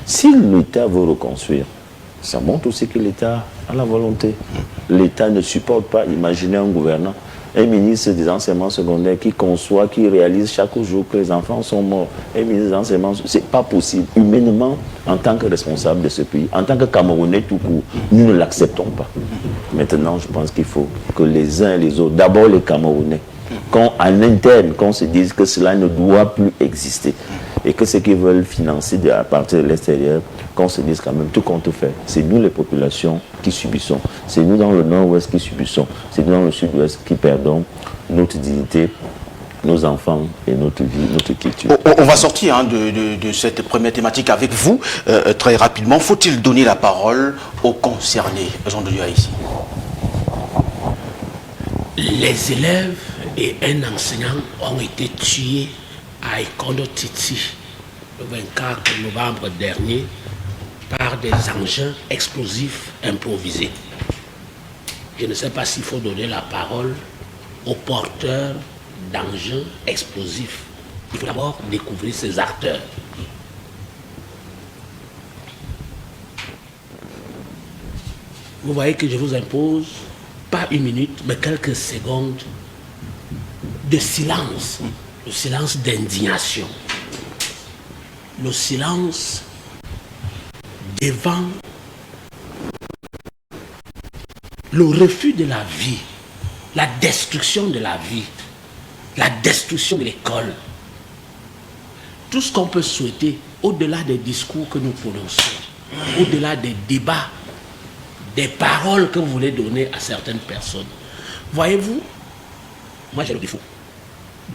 Si l'État veut reconstruire, ça montre aussi que l'État a la volonté. L'État ne supporte pas, imaginez un gouvernant, un ministre des enseignements secondaires qui conçoit, qui réalise chaque jour que les enfants sont morts. Un ministre des enseignements, c'est pas possible. Humainement, en tant que responsable de ce pays, en tant que Camerounais tout court, nous ne l'acceptons pas. Maintenant, je pense qu'il faut que les uns et les autres, d'abord les Camerounais, qu'en interne, qu'on se dise que cela ne doit plus exister. Et que ceux qui veulent financer à partir de l'extérieur, qu'on se dise quand même, tout compte fait, c'est nous les populations qui subissons. C'est nous dans le nord-ouest qui subissons. C'est nous dans le sud-ouest qui perdons notre dignité, nos enfants et notre vie, notre quiétude. On va sortir de cette première thématique avec vous très rapidement. Faut-il donner la parole aux concernés? Jean de Dieu ici. Les élèves et un enseignant ont été tués à Ikondo Titi le 24 novembre dernier par des engins explosifs improvisés. Je ne sais pas s'il faut donner la parole aux porteurs d'engins explosifs. Il faut d'abord découvrir ces acteurs. Vous voyez que je vous impose, pas une minute, mais quelques secondes de silence. Le silence d'indignation. Le silence devant le refus de la vie, la destruction de la vie, la destruction de l'école. Tout ce qu'on peut souhaiter, au-delà des discours que nous prononçons, au-delà des débats, des paroles que vous voulez donner à certaines personnes. Voyez-vous, moi j'ai le défaut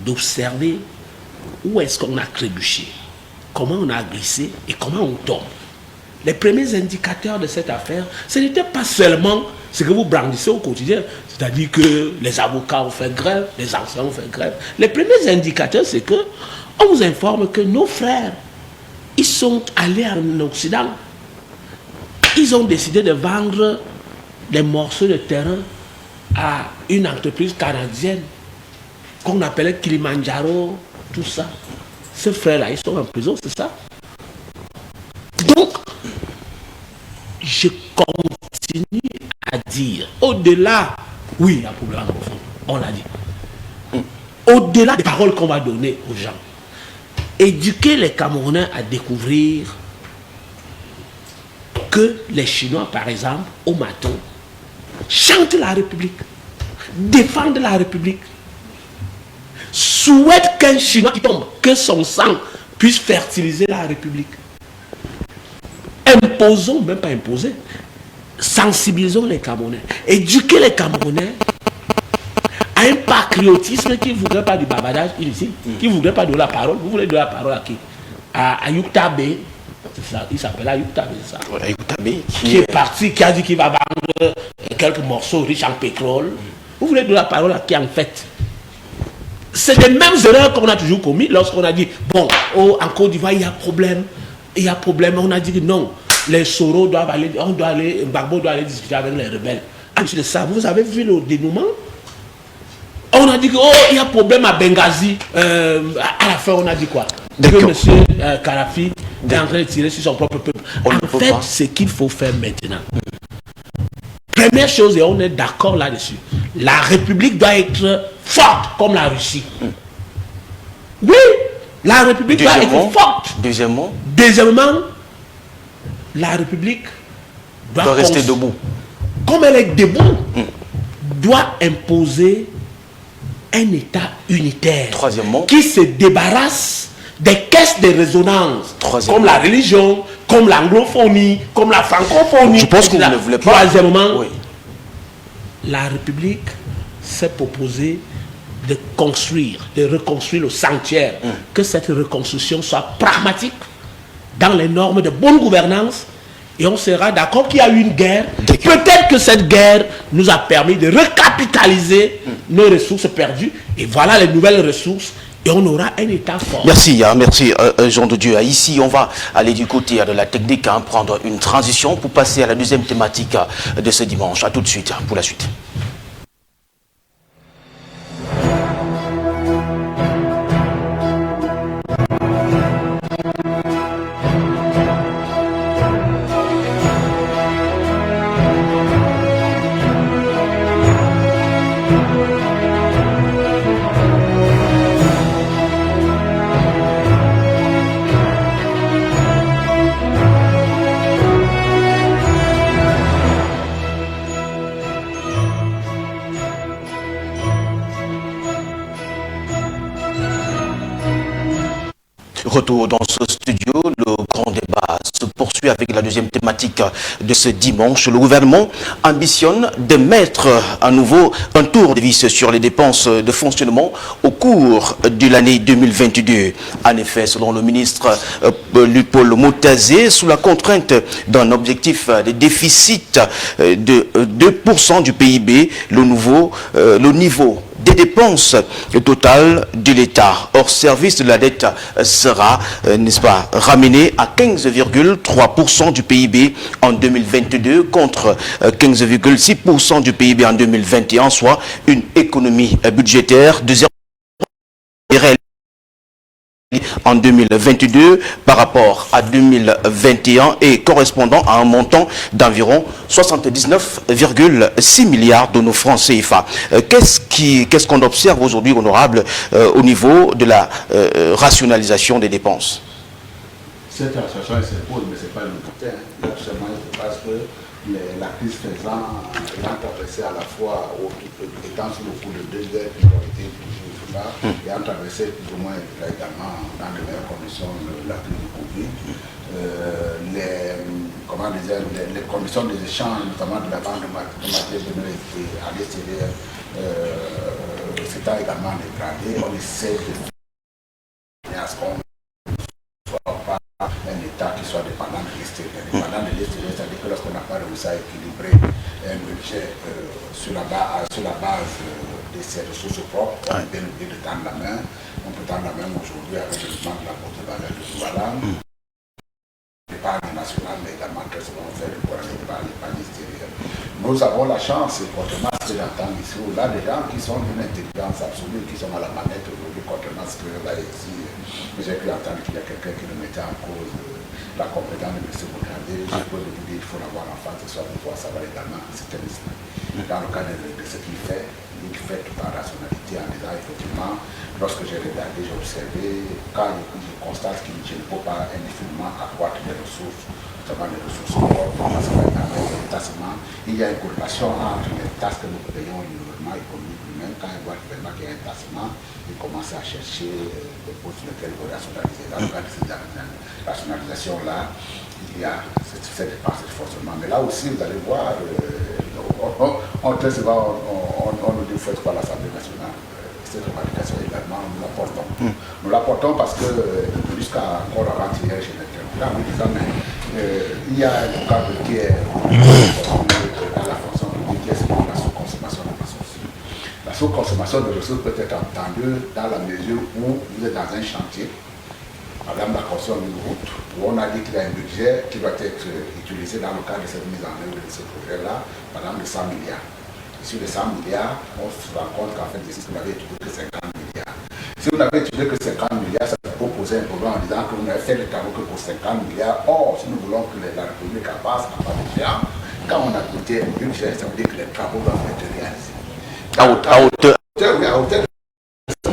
d'observer où est-ce qu'on a trébuché, comment on a glissé et comment on tombe. Les premiers indicateurs de cette affaire, ce n'était pas seulement ce que vous brandissez au quotidien, c'est-à-dire que les avocats ont fait grève, les enseignants ont fait grève. Les premiers indicateurs, c'est que on vous informe que nos frères, ils sont allés en Occident. Ils ont décidé de vendre des morceaux de terrain à une entreprise canadienne qu'on appelait Kilimanjaro, tout ça. Ces frères-là, ils sont en prison, c'est ça? Donc, je continue à dire, au-delà, oui, il y a un problème anglophone, on l'a dit. Au-delà des paroles qu'on va donner aux gens, éduquer les Camerounais à découvrir que les Chinois, par exemple, au matin, chantent la République, défendent la République, souhaitent qu'un Chinois qui tombe, que son sang puisse fertiliser la République. Imposons, même pas imposer, sensibilisons les Camerounais, éduquer les Camerounais à un patriotisme qui ne voudrait pas du bavardage inutile, qui ne voudrait pas de la parole. Vous voulez de la parole à qui? À Ayuktabe, c'est ça, il s'appelle Ayuktabe, c'est ça. Ouais, Ayuktabe, qui est parti, qui a dit qu'il va vendre quelques morceaux riches en pétrole. Vous voulez de la parole à qui en fait? C'est les mêmes erreurs qu'on a toujours commis lorsqu'on a dit, bon, oh, en Côte d'Ivoire, il y a problème, on a dit que non, les Soro doivent aller, Gbagbo doit aller discuter avec les rebelles. Ensuite de ça, vous avez vu le dénouement? On a dit que, oh, il y a problème à Benghazi. À la fin, on a dit quoi? Que M. Kadhafi est en train de tirer sur son propre peuple. En fait, ce qu'il faut faire maintenant. Première chose, et on est d'accord là-dessus, la République doit être forte comme la Russie. Oui, la République doit être forte. Deuxièmement, la République doit rester debout. Comme elle est debout, doit imposer un État unitaire. Troisièmement, qui se débarrasse des caisses de résonance, comme la religion, comme l'anglophonie, comme la francophonie. Je pense que vous ne voulez pas. Troisièmement, oui. La République s'est proposée de construire, de reconstruire le sanctuaire. Que cette reconstruction soit pragmatique, dans les normes de bonne gouvernance, et on sera d'accord qu'il y a eu une guerre. Peut-être que cette guerre nous a permis de recapitaliser nos ressources perdues, et voilà les nouvelles ressources. Et on aura un État fort. Merci, merci Jean de Dieu. Ici, on va aller du côté de la technique, prendre une transition pour passer à la deuxième thématique de ce dimanche. A tout de suite pour la suite. Retour dans ce studio, le grand débat se poursuit avec la deuxième thématique de ce dimanche. Le gouvernement ambitionne de mettre à nouveau un tour de vis sur les dépenses de fonctionnement au cours de l'année 2022. En effet, selon le ministre Paul Motazé, sous la contrainte d'un objectif de déficit de 2% du PIB, le niveau des dépenses totales de l'État hors service de la dette sera, n'est-ce pas, ramené à 15,3% du PIB en 2022 contre 15,6% du PIB en 2021, soit une économie budgétaire de 0,1% en 2022 par rapport à 2021 et correspondant à un montant d'environ 79,6 milliards de nos francs CFA. Qu'est-ce qu'on observe aujourd'hui, honorable, au niveau de la rationalisation des dépenses? Cette rationalisation s'impose, mais ce n'est pas une nouveauté. Là, tout simplement, parce que la crise faisant, ayant traversé à la fois, étant sur le coup de 2 heures, qui ont été et ont traversé plus ou moins également dans de meilleures conditions la crise du Covid. Les conditions des échanges, notamment de la vente de matières premières à l'extérieur, s'étant également dégradé. On essaie de faire à ce qu'on ne soit pas un État qui soit dépendant de l'extérieur. Dépendant de l'extérieur, c'est-à-dire que lorsqu'on n'a pas réussi à équilibrer un budget sur la base de ses ressources propres, on est bien obligé de tendre la main. On peut tendre la main aujourd'hui avec le mouvement de la bourse de valeur de Douala. L'épargne nationale, mais également très souvent fait pour l'épargne extérieure. Nous avons la chance, contrairement à ce que j'entends ici, là, des gens qui sont d'une intelligence absolue, qui sont à la manette aujourd'hui, contrairement à ce que là ici, j'ai pu entendre qu'il y a quelqu'un qui nous mettait en cause la compétence de M. Boukandé. Je peux vous dire qu'il faut l'avoir en face de soi pour pouvoir savoir également un systémisme. Dans le cadre de ce qu'il fait tout en rationalité, en disant effectivement, lorsque j'ai regardé, j'ai observé, quand je constate qu'il ne peut pas indéfiniment accroître les ressources, notamment les ressources propres, parce qu'avec les tassements, il y a une corrélation entre les tasses que nous payons au développement économique lui-même. Quand il voit vraiment qu'il y a un tassement, il commence à chercher des postes sur lesquels il faut rationaliser. Dans le cadre de cette rationalisation-là, il y a cette dépense de fonctionnement. Mais là aussi, vous allez voir, Très souvent, on nous dit faites par l'Assemblée nationale. Cette revendication également, nous l'apportons. Nous l'apportons parce que jusqu'à encore avant-hier, je l'ai terminé en me disant, mais il y a un cadre qui est dans la fonction publique, qui est celui de la sous-consommation de ressources. La sous-consommation de ressources peut être entendue dans la mesure où vous êtes dans un chantier, par exemple la construction d'une route, où on a dit qu'il y a un budget qui doit être utilisé dans le cadre de cette mise en œuvre de ce projet-là, par exemple de 100 milliards. Sur les 100 milliards, on se rend compte qu'en fait, vous n'avez étudié que 50 milliards. Si vous n'avez étudié que 50 milliards, ça peut poser un problème en disant que vous n'avez fait les travaux que pour 50 milliards. Or, si nous voulons que la République avance en pas de géant, quand on a coûté un budget, ça veut dire que les travaux doivent être réalisés. À hauteur. Oui, à hauteur de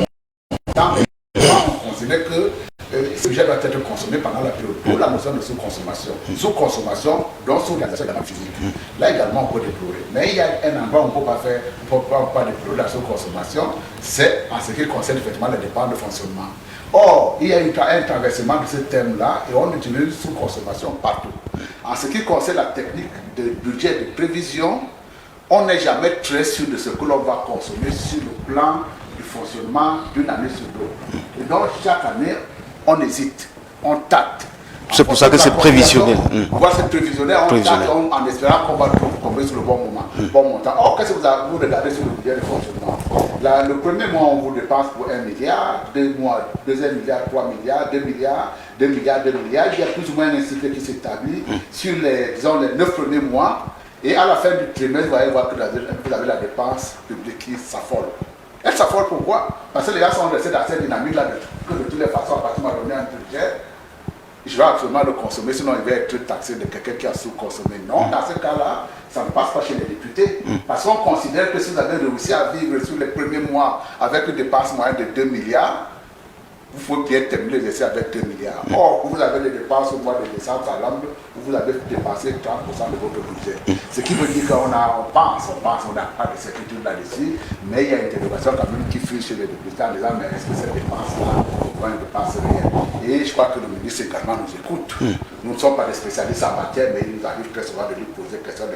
on considère que ce budget doit être consommé pendant la période. Pour la notion de sous-consommation. Sous-consommation, donc sous-réalisation également physique. Là également, on peut déplorer. Mais il y a un endroit où on ne peut pas faire, on ne peut pas déplorer la sous-consommation, c'est en ce qui concerne effectivement les dépenses de fonctionnement. Or, il y a un traversement de ce thème-là et on utilise sous-consommation partout. En ce qui concerne la technique de budget de prévision, on n'est jamais très sûr de ce que l'on va consommer sur le plan du fonctionnement d'une année sur l'autre. Et donc, chaque année, on hésite, on tâte. C'est pour ça que c'est prévisionnel. Voilà, c'est prévisionnel, on tâte en espérant qu'on va tomber sur le bon moment, bon montant. Or, qu'est-ce que vous regardez sur le budget de fonctionnement? Le premier mois, on vous dépense pour 1 milliard, 2 mois, deuxième milliard, 3 milliards, 2 milliards, 2 milliards, 2 milliards. Il y a plus ou moins un cycle qui s'établit sur les 9 premiers mois. Et à la fin du trimestre, vous allez voir que vous avez la dépense publique qui s'affole. Elle s'affole pourquoi? Parce que les gens sont restés dans cette dynamique-là que de toutes les façons, à partir de donner un budget, je vais absolument le consommer, sinon il va être taxé de quelqu'un qui a sous-consommé. Non, dans ce cas-là, ça ne passe pas chez les députés. Parce qu'on considère que si vous avez réussi à vivre sur les premiers mois avec une dépense moyenne de 2 milliards, vous pouvez bien terminer l'exercice avec 2 milliards. Or, vous avez les dépenses au mois de décembre, à l'âme, vous avez dépensé 30% de votre budget. Ce qui veut dire qu'on pense, on n'a pas de certitude là-dessus, mais il y a une interrogation quand même qui fuit chez les députés en disant, mais est-ce que cette dépense-là est une dépense réelle? Et je crois que le ministre également nous écoute. Nous ne sommes pas des spécialistes en matière, mais il nous arrive très souvent de lui poser des questions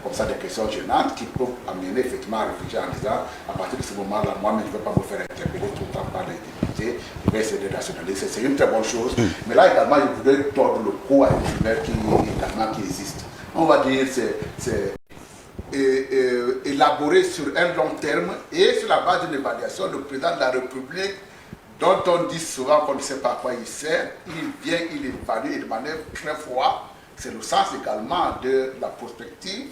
comme ça, des questions gênantes qui peuvent amener effectivement à réfléchir en disant, à partir de ce moment-là, moi-même, je ne vais pas vous faire interpeller tout le temps par les députés. Je vais essayer de nationaliser. C'est une très bonne chose. Mais là également, je voudrais tordre le cou à une fumée qui existe. On va dire c'est élaboré sur un long terme et sur la base d'une évaluation, le président de la République, dont on dit souvent qu'on ne sait pas à quoi il sert, il vient, il évalue, il manœuvre très froid. C'est le sens également de la prospective.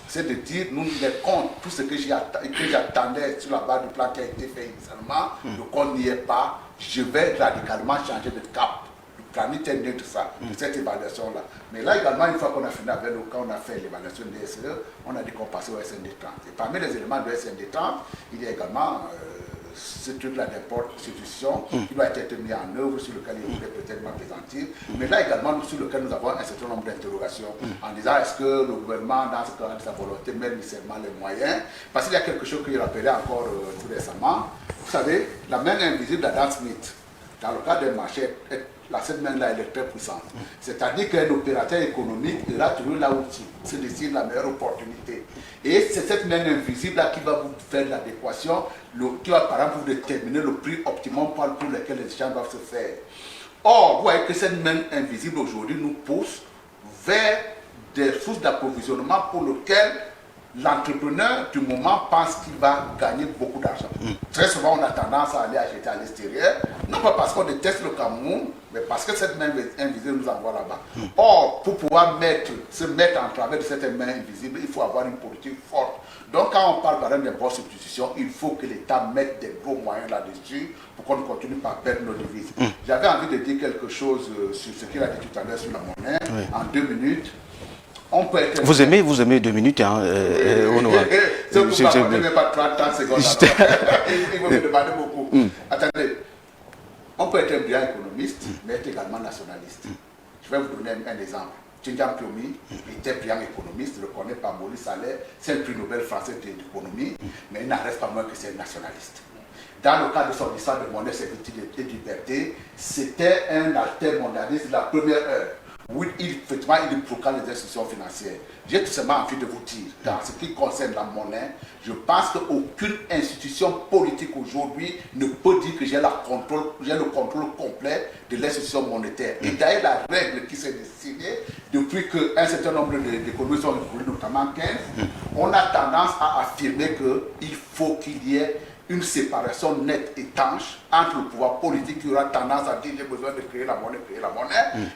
C'est de dire, nous les comptes, tout ce que j'attendais sur la base du plan qui a été fait initialement, le compte n'y est pas, je vais radicalement changer de cap. Le plan était né de ça, de cette évaluation-là. Mais là également, une fois qu'on a fini avec le quand on a fait l'évaluation de SE, on a dit qu'on passait au SND 30. Et parmi les éléments de SND 30, il y a également ce truc-là d'importe institution qui doit être mis en œuvre, sur lequel il voulait peut-être m'apaisantir, mais là également sur lequel nous avons un certain nombre d'interrogations en disant est-ce que le gouvernement, dans ce cas de sa volonté, met nécessairement les moyens, parce qu'il y a quelque chose que je rappelais encore tout récemment. Vous savez, la main invisible d'Adam Smith, dans le cas d'un marché, cette main-là, elle est très puissante. C'est-à-dire qu'un opérateur économique ira toujours là où se décide la meilleure opportunité. Et c'est cette main invisible-là qui va vous faire l'adéquation, qui va par exemple vous déterminer le prix optimum pour lequel les échanges doivent se faire. Or, vous voyez que cette main invisible aujourd'hui nous pousse vers des sources d'approvisionnement pour lesquelles l'entrepreneur du moment pense qu'il va gagner beaucoup d'argent. Très souvent, on a tendance à aller acheter à l'extérieur, non pas parce qu'on déteste le Cameroun, mais parce que cette main invisible nous envoie là-bas. Or, pour pouvoir se mettre en travers de cette main invisible, il faut avoir une politique forte. Donc, quand on parle par exemple d'impôt substitution, il faut que l'État mette des gros moyens là-dessus pour qu'on ne continue pas à perdre nos devises. J'avais envie de dire quelque chose sur ce qu'il a dit tout à l'heure sur la monnaie, en 2 minutes. Vous aimez 2 minutes, hein, honorable. Je ne même pas 30 secondes. Il va me demander beaucoup. Attendez, on peut être un brillant économiste, mais être également nationaliste. Je vais vous donner un exemple. Tchédjan Piomi était brillant économiste, reconnu par Maurice Saleh, c'est le prix Nobel français d'économie, mais il n'en reste pas moins que c'est un nationaliste. Dans le cadre de son histoire de monnaie, servitude et liberté, c'était un altermondialiste de la première heure. oui, effectivement, il proclame les institutions financières. J'ai tout simplement envie de vous dire, dans ce qui concerne la monnaie, je pense qu'aucune institution politique aujourd'hui ne peut dire que j'ai le contrôle complet de l'institution monétaire. Et d'ailleurs, la règle qui s'est décidée depuis qu'un certain nombre d'économies sont incluses, notamment 15, on a tendance à affirmer qu'il faut qu'il y ait une séparation nette, étanche entre le pouvoir politique qui aura tendance à dire j'ai besoin de créer la monnaie,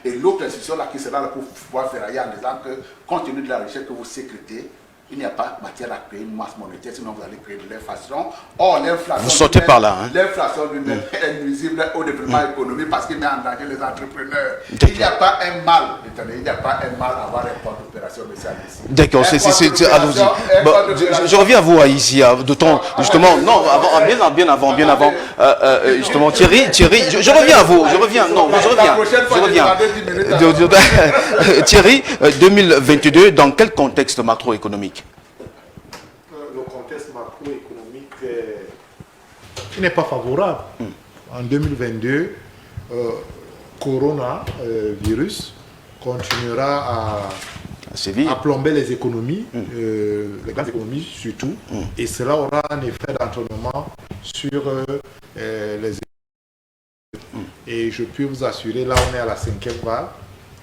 et l'autre institution là qui sera là pour pouvoir ferrailler en disant que compte tenu de la richesse que vous sécrétez, il n'y a pas matière à créer une masse monétaire, sinon vous allez créer de l'inflation. Or, l'inflation. Vous sortez par là. Hein? L'inflation lui-même est nuisible au développement économique parce qu'il met en danger les entrepreneurs. Il n'y a pas un mal, il n'y a pas un mal à avoir un compte d'opération de service. D'accord, allons-y. Bon, je reviens à vous, ici, d'autant, justement, non, bien avant, justement, Thierry, je reviens à vous, je reviens. Thierry, 2022, dans quel contexte macroéconomique? Le contexte macroéconomique qui n'est pas favorable. En 2022, coronavirus continuera à plomber les économies, les grandes économies surtout, et cela aura un effet d'entraînement sur les économies. Et je peux vous assurer, là on est à la 5e vague,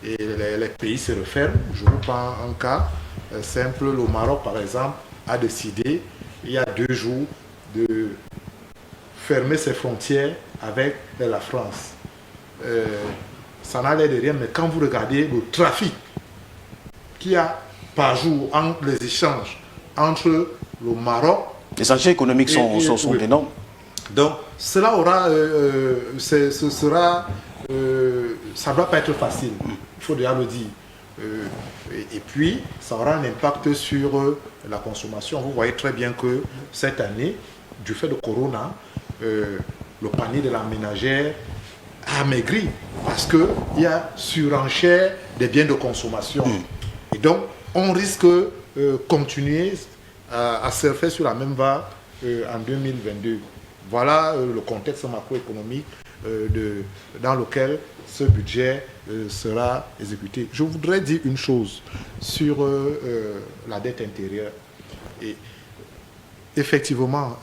et les pays se referment. Je vous prends un cas simple, le Maroc par exemple a décidé il y a 2 jours de fermer ses frontières avec la France. Ça n'a l'air de rien, mais quand vous regardez le trafic qu'il y a par jour entre les échanges entre le Maroc, les enjeux économiques sont énormes. Donc cela aura, ça ne doit pas être facile, il faut déjà le dire. Et puis, ça aura un impact sur la consommation. Vous voyez très bien que cette année, du fait de Corona, le panier de la ménagère a maigri parce qu'il y a surenchère des biens de consommation. Et donc, on risque de continuer à surfer sur la même vague en 2022. Voilà le contexte macroéconomique dans lequel ce budget sera exécuté. Je voudrais dire une chose sur la dette intérieure. Et effectivement,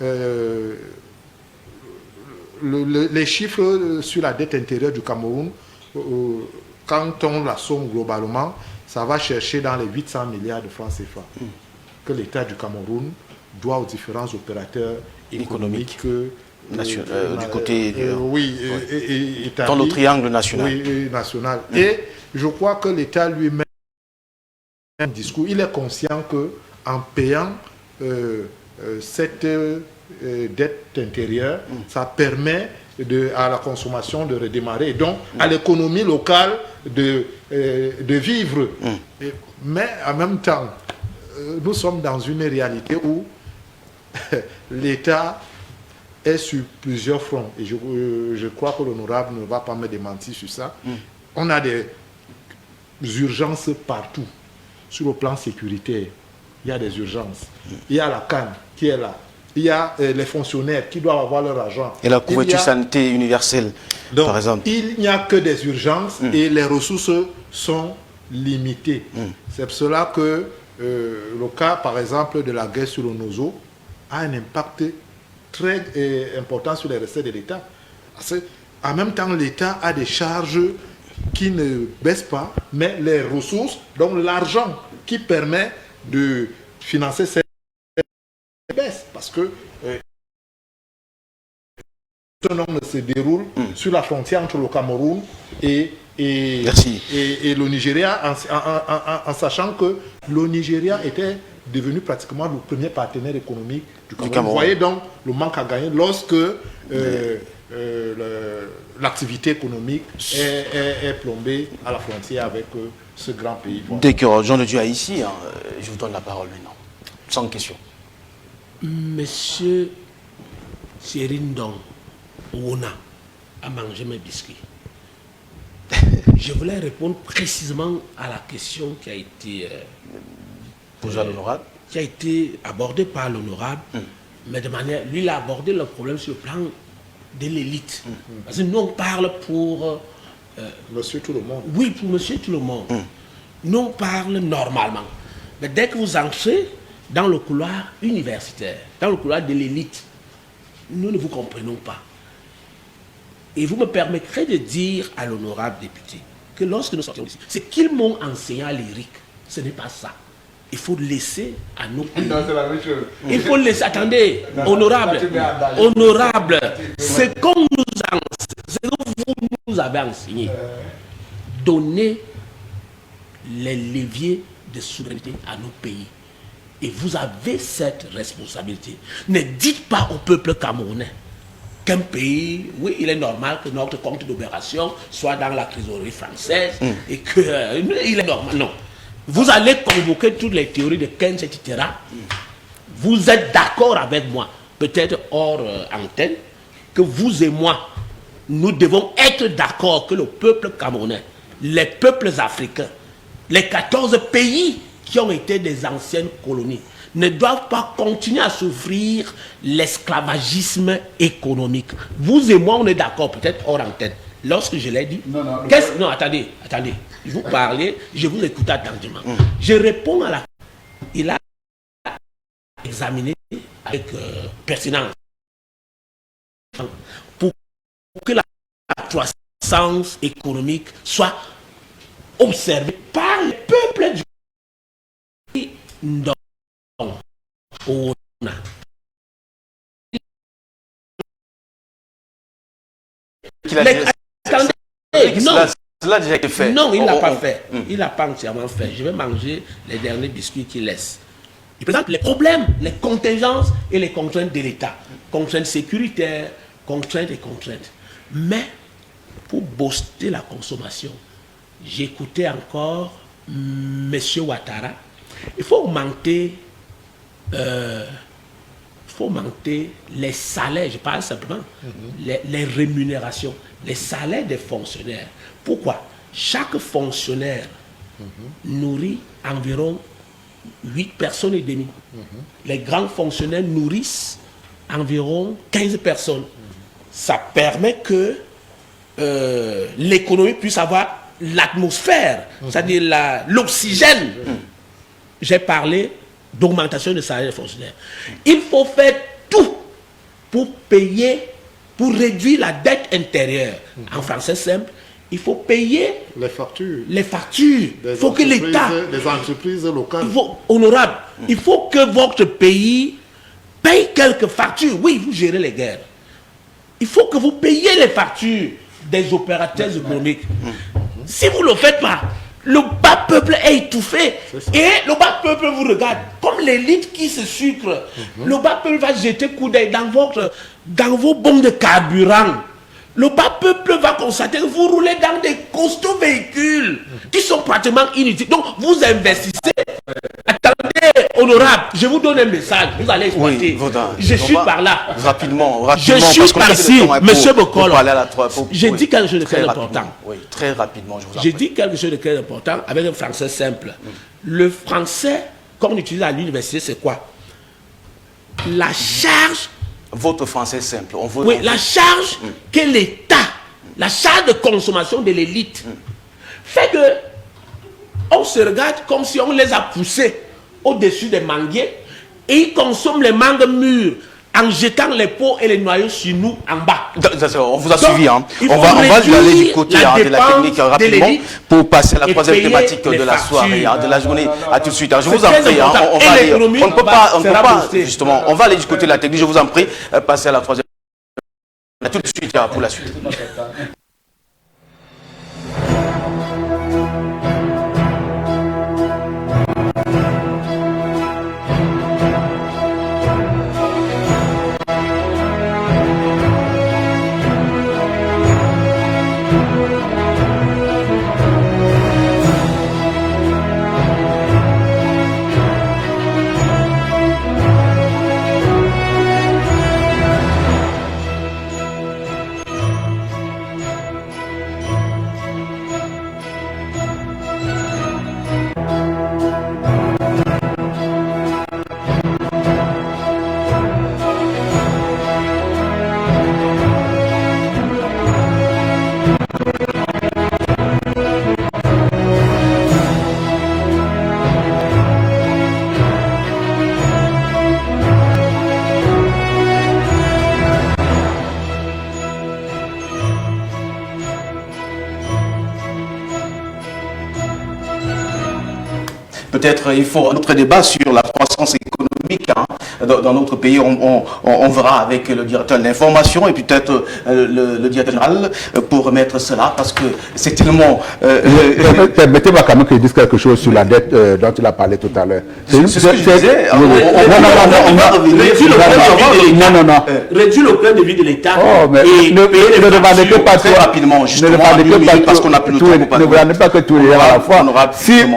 les chiffres sur la dette intérieure du Cameroun, quand on la somme globalement, ça va chercher dans les 800 milliards de francs CFA que l'État du Cameroun doit aux différents opérateurs économiques du côté dans le triangle national. Oui, national. Et je crois que l'État lui-même, discours, il est conscient qu'en payant cette dette intérieure, ça permet à la consommation de redémarrer, et donc à l'économie locale de vivre. Mais en même temps, nous sommes dans une réalité où l'État est sur plusieurs fronts. Et je crois que l'honorable ne va pas me démentir sur ça. On a des urgences partout. Sur le plan sécuritaire, il y a des urgences. Il y a la CAN qui est là. Il y a les fonctionnaires qui doivent avoir leur argent. Et la couverture santé universelle, donc, par exemple. Il n'y a que des urgences et les ressources sont limitées. C'est pour cela que le cas, par exemple, de la guerre sur le Nozo a un impact très important sur les recettes de l'État. En même temps, l'État a des charges qui ne baissent pas, mais les ressources, donc l'argent qui permet de financer ces baisses, parce que ce nombre se déroule sur la frontière entre le Cameroun et le Nigeria, en sachant que le Nigeria était devenu pratiquement le premier partenaire économique du Cameroun. Vous voyez donc le manque à gagner lorsque l'activité économique est plombée à la frontière avec ce grand pays. Dès que Jean de Dieu est ici, je vous donne la parole maintenant, sans question. Monsieur Sérindon Ouna a mangé mes biscuits. Je voulais répondre précisément à la question qui a été posée à l'honorable, qui a été abordée par l'honorable, mais de manière, lui il a abordé le problème sur le plan de l'élite. Parce que nous on parle pour Monsieur tout le monde. Oui, pour monsieur tout le monde. Nous on parle normalement. Mais dès que vous entrez dans le couloir universitaire, dans le couloir de l'élite, nous ne vous comprenons pas. Et vous me permettrez de dire à l'honorable député que lorsque nous sortions d'ici, c'est qu'ils m'ont enseigné à lyrique. Ce n'est pas ça. Il faut laisser à nos pays. Non, c'est la même chose. Il faut laisser. Attendez, honorable. C'est comme vous nous avez enseigné. Donner les leviers de souveraineté à nos pays. Et vous avez cette responsabilité. Ne dites pas au peuple camerounais qu'un pays, oui, il est normal que notre compte d'opération soit dans la trésorerie française et que il est normal. Non. Vous allez convoquer toutes les théories de Keynes, etc. Vous êtes d'accord avec moi, peut-être hors antenne, que vous et moi, nous devons être d'accord que le peuple camerounais, les peuples africains, les 14 pays qui ont été des anciennes colonies, ne doivent pas continuer à souffrir l'esclavagisme économique. Vous et moi, on est d'accord, peut-être hors antenne. Lorsque je l'ai dit, non, attendez, vous parlez, je vous écoute attentivement. Je réponds à la... Il a examiné avec pertinence pour que la croissance économique soit observée par le peuple du pays. Cela a déjà été fait. Non, il ne l'a pas fait. Il n'a pas entièrement fait. Je vais manger les derniers biscuits qu'il laisse. Il présente les problèmes, les contingences et les contraintes de l'État. Contraintes sécuritaires, contraintes et contraintes. Mais pour booster la consommation, j'écoutais encore M. Ouattara. Il faut augmenter les salaires, je parle simplement, les rémunérations, les salaires des fonctionnaires. Pourquoi? Chaque fonctionnaire nourrit environ 8 personnes et demie. Les grands fonctionnaires nourrissent environ 15 personnes. Ça permet que l'économie puisse avoir l'atmosphère, c'est-à-dire l'oxygène. J'ai parlé d'augmentation de salaire des fonctionnaires. Il faut faire tout pour payer, pour réduire la dette intérieure. En français simple, il faut payer les factures. Il faut que l'État... Les entreprises locales. Honorable, il faut que votre pays paye quelques factures. Oui, vous gérez les guerres. Il faut que vous payiez les factures des opérateurs économiques. Si vous ne le faites pas, le bas peuple est étouffé. Et le bas peuple vous regarde comme l'élite qui se sucre. Le bas peuple va jeter coup d'œil dans vos bombes de carburant. Le bas peuple va constater que vous roulez dans des costauds véhicules qui sont pratiquement inutiles. Donc vous investissez. Attendez, honorable, je vous donne un message. Vous allez exploiter. Je suis par là. Rapidement. Je suis par-ci, monsieur Bokolo. J'ai dit quelque chose de très important. Oui, très rapidement. J'ai dit quelque chose de très important avec un français simple. Le français qu'on utilise à l'université, c'est quoi? La charge. Votre français simple. Oui, la charge que l'État, la charge de consommation de l'élite, fait que on se regarde comme si on les a poussés au-dessus des manguiers et ils consomment les mangues mûres en jetant les pots et les noyaux sur nous en bas. On vous a suivi. Hein. On va aller du côté de la technique rapidement pour passer à la troisième thématique de la soirée, de la journée. À tout de suite. Je vous en prie. On ne peut pas, justement, on va aller du côté de la technique. Je vous en prie, passer à la troisième. À tout de suite pour la suite. Peut-être il faut un autre débat sur la croissance économique dans notre pays. On verra avec le directeur de l'information et peut-être le directeur général pour remettre cela parce que c'est tellement... Permettez-moi quand même que je dise quelque chose sur la dette dont il a parlé tout à l'heure. C'est ce que je disais. Réduire le plan de vie de l'État. Oh, mais ne revendiquez pas très rapidement, justement, parce qu'on n'a plus le temps. Ne revendiquez pas que tout est à la fois.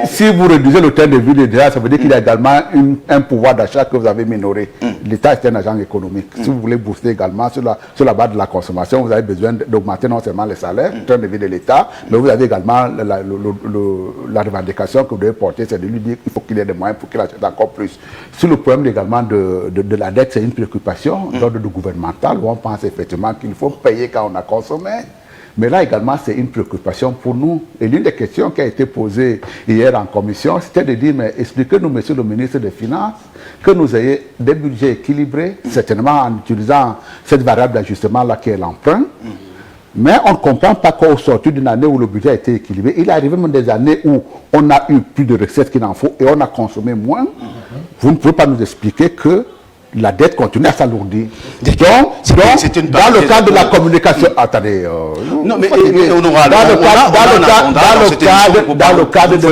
Si vous réduisez le train de vie de l'État, ça veut dire qu'il y a également un pouvoir d'achat que vous avez minoré. L'État est un agent économique. Si vous voulez booster également sur la base de la consommation, vous avez besoin d'augmenter non seulement les salaires, le train de vie de l'État, mais vous avez également la revendication que vous devez porter, c'est de lui dire qu'il faut qu'il ait des moyens pour qu'il achète encore plus. Sur le problème également de la dette, c'est une préoccupation d'ordre gouvernemental où on pense effectivement qu'il faut payer quand on a consommé. Mais là également, c'est une préoccupation pour nous. Et l'une des questions qui a été posée hier en commission, c'était de dire, mais expliquez-nous, monsieur le ministre des Finances, que nous ayons des budgets équilibrés, certainement en utilisant cette variable d'ajustement-là qui est l'emprunt. Mais on ne comprend pas qu'au sortir d'une année où le budget a été équilibré, il est arrivé même des années où on a eu plus de recettes qu'il en faut et on a consommé moins. Vous ne pouvez pas nous expliquer que la dette continue à s'alourdir. Donc, dans le cadre de la communication... Attendez... non, mais dans le cadre de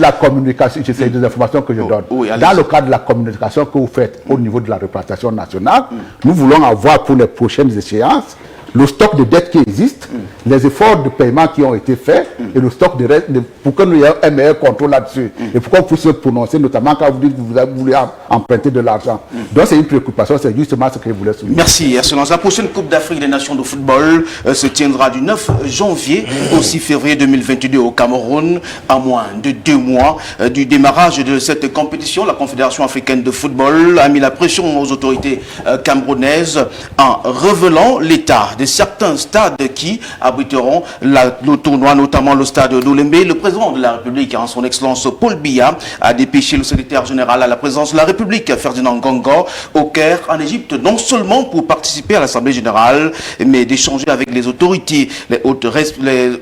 la communication, j'essaie des informations que je donne. Dans le cadre de la communication que vous faites au niveau de la représentation nationale, nous voulons avoir pour les prochaines échéances le stock de dettes qui existe, les efforts de paiement qui ont été faits et le stock de reste, pour que nous ayons un meilleur contrôle là-dessus. Et pourquoi on puisse se prononcer, notamment quand vous dites que vous voulez emprunter de l'argent. Donc c'est une préoccupation, c'est justement ce que je voulais souligner. Merci. Excellence. La prochaine Coupe d'Afrique des Nations de football se tiendra du 9 janvier au 6 février 2022 au Cameroun, à moins de 2 mois du démarrage de cette compétition. La Confédération africaine de football a mis la pression aux autorités camerounaises en révélant l'état de certains stades qui abriteront le tournoi, notamment le stade d'Olembe. Le président de la République, son Excellence Paul Biya, a dépêché le secrétaire général à la présidence de la République, Ferdinand Ngongo, au Caire, en Égypte, non seulement pour participer à l'Assemblée générale, mais d'échanger avec les autorités, les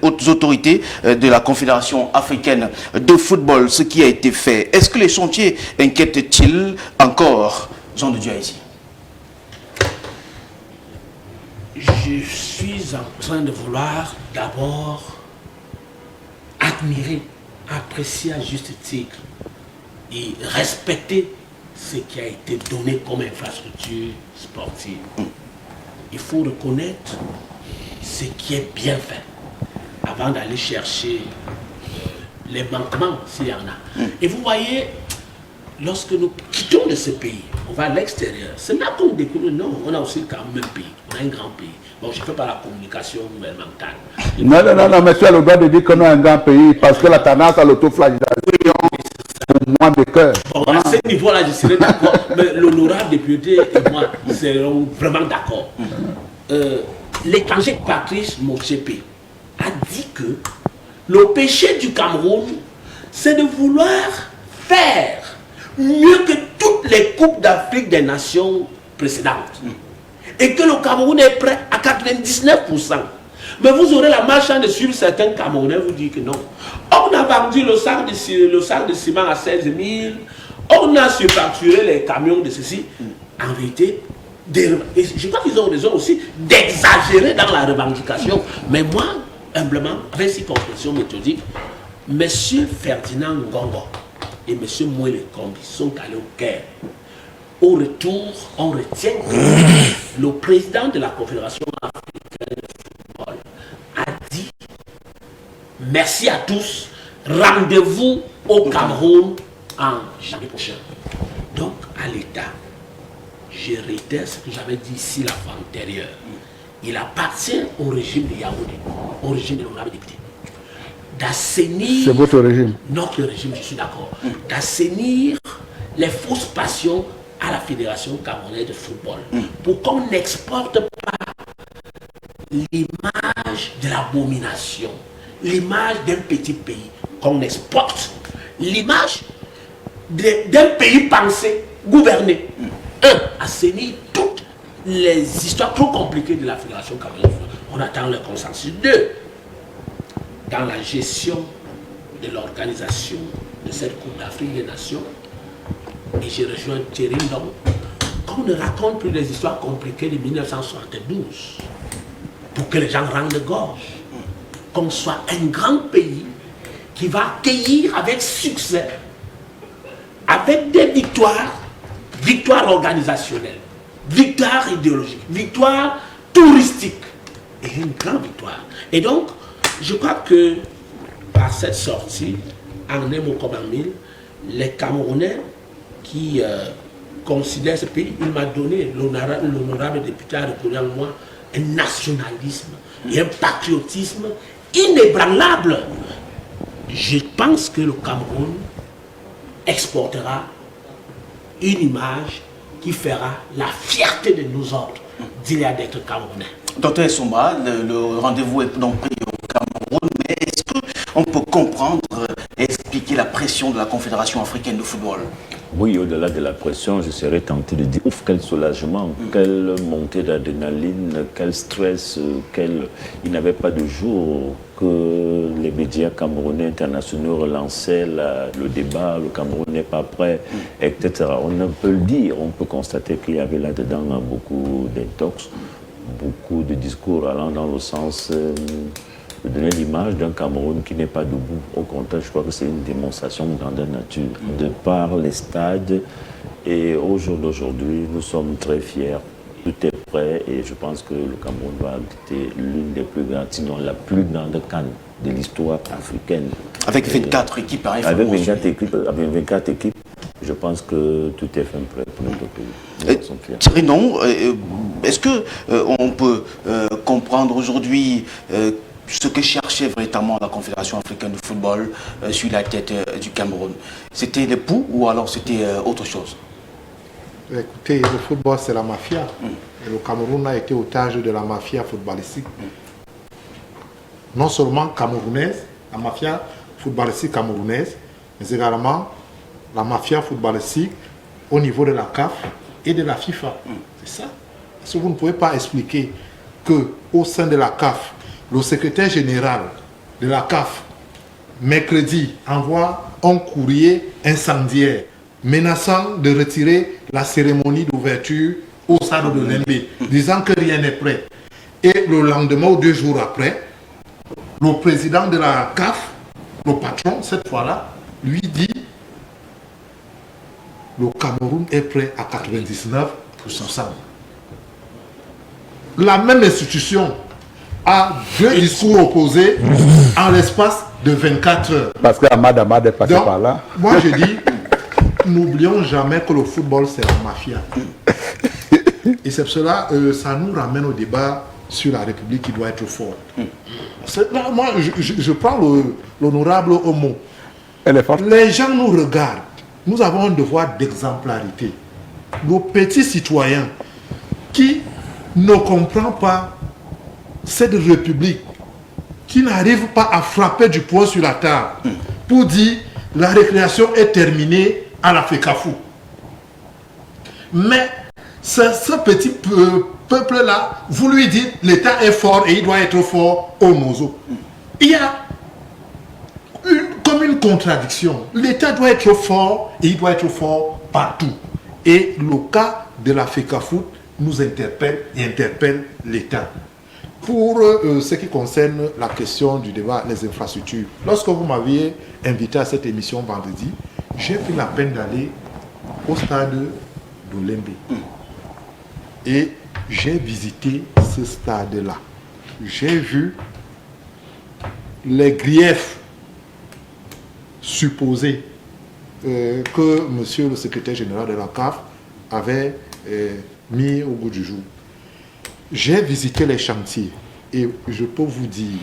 hautes autorités de la Confédération africaine de football, ce qui a été fait. Est-ce que les chantiers inquiètent-ils encore Jean de Dieu ici? Je suis en train de vouloir d'abord admirer, apprécier à juste titre et respecter ce qui a été donné comme infrastructure sportive. Il faut reconnaître ce qui est bien fait avant d'aller chercher les manquements s'il y en a. Et vous voyez, lorsque nous quittons de ce pays, on va à l'extérieur. C'est là qu'on découvre, non, on a aussi quand même un pays, on a un grand pays. Bon, je ne fais pas la communication gouvernementale. Non, mais tu as le droit de dire qu'on a un grand pays parce que la tendance à l'autoflagellation, pour moins de cœur. Bon, à ce niveau-là, je serais d'accord, mais l'honorable député et moi serons vraiment d'accord. L'étranger Patrice Motsepe a dit que le péché du Cameroun, c'est de vouloir faire mieux que toutes les coupes d'Afrique des nations précédentes. Et que le Cameroun est prêt à 99%. Mais vous aurez la malchance de suivre certains Camerounais vous dire que non. On a vendu le sac de ciment à 16 000. On a surfacturé les camions de ceci. En vérité, et je crois qu'ils ont raison aussi d'exagérer dans la revendication. Mais moi, humblement, avec ces compréhensions méthodiques, M. Ferdinand Ngongo et M. Mouele Kombi sont allés au Caire. Au retour, on retient que le président de la Confédération africaine de football a dit merci à tous, rendez-vous au Cameroun en janvier prochain. Donc, à l'État, je réitère ce que j'avais dit ici la fois antérieure. Il appartient au régime de Yaoundé, au régime de l'honorable député, d'assainir... C'est votre régime. Notre régime, je suis d'accord. D'assainir les fausses passions à la Fédération camerounaise de football. Pour qu'on n'exporte pas l'image de l'abomination, l'image d'un petit pays, qu'on exporte l'image d'un pays pensé, gouverné. Assainir toutes les histoires trop compliquées de la Fédération camerounaise de football. On attend le consensus. 2. Dans la gestion de l'organisation de cette Coupe d'Afrique des Nations. Et j'ai rejoint Thierry Ndong. Qu'on ne raconte plus les histoires compliquées de 1972 pour que les gens rendent gorge. Qu'on soit un grand pays qui va accueillir avec succès, avec des victoires organisationnelles, victoires idéologiques, victoires touristiques et une grande victoire. Et donc, je crois que par cette sortie, en un mot comme en mille, les Camerounais qui considèrent ce pays, il m'a donné, l'honorable député a reconnu en moi un nationalisme et un patriotisme inébranlable. Je pense que le Cameroun exportera une image qui fera la fierté de nous autres d'il y a d'être Camerounais. Docteur Souma, le rendez-vous est donc pris au Cameroun, mais est-ce qu'on peut comprendre et expliquer la pression de la Confédération africaine de football? Oui, au-delà de la pression, je serais tenté de dire, ouf, quel soulagement, quelle montée d'adrénaline, quel stress, il n'y avait pas de jour que les médias camerounais internationaux relançaient le débat, le Cameroun n'est pas prêt, etc. On peut le dire, on peut constater qu'il y avait là-dedans beaucoup d'intox, beaucoup de discours allant dans le sens de donner l'image d'un Cameroun qui n'est pas debout. Au contraire, je crois que c'est une démonstration de grandeur nature. De par les stades, et au jour d'aujourd'hui, nous sommes très fiers. Tout est prêt et je pense que le Cameroun va abriter l'une des plus grandes, sinon la plus grande CAN de l'histoire africaine. Avec 24 équipes, hein, avec 24 équipes, je pense que tout est fait prêt pour notre pays. Thierry, non, est-ce qu'on peut comprendre aujourd'hui ce que cherchait véritablement la Confédération africaine de football sur la tête du Cameroun? C'était les poux ou alors c'était autre chose? Écoutez, le football, c'est la mafia. Et le Cameroun a été otage de la mafia footballistique. Non seulement camerounaise, la mafia footballistique camerounaise, mais également la mafia footballistique au niveau de la CAF et de la FIFA. C'est ça. Parce que vous ne pouvez pas expliquer qu'au sein de la CAF, le secrétaire général de la CAF, mercredi, envoie un courrier incendiaire menaçant de retirer la cérémonie d'ouverture au stade de Lembe, disant que rien n'est prêt. Et le lendemain ou 2 jours après, le président de la CAF, le patron, cette fois-là, lui dit le Cameroun est prêt à 99%. La même institution a 2 discours opposés en l'espace de 24 heures. Parce que Ahmad est passé par là. Moi je dis, n'oublions jamais que le football c'est la mafia. Et c'est cela, ça nous ramène au débat sur la République qui doit être forte. Là, moi je prends l'honorable Homo. Les gens nous regardent. Nous avons un devoir d'exemplarité. Nos petits citoyens qui ne comprennent pas cette République, qui n'arrivent pas à frapper du poing sur la table pour dire la récréation est terminée à la FECAFOU. Mais ce petit peuple-là, vous lui dites l'État est fort et il doit être fort au Mozo. Il y a comme une contradiction. L'État doit être fort et il doit être fort partout. Et le cas de la FECAFOOT nous interpelle et interpelle l'État. Pour ce qui concerne la question du débat, les infrastructures, lorsque vous m'aviez invité à cette émission vendredi, j'ai pris la peine d'aller au stade de Lembe. Et j'ai visité ce stade-là. J'ai vu les griefs supposés que monsieur le secrétaire général de la CAF avait mis au goût du jour. J'ai visité les chantiers et je peux vous dire,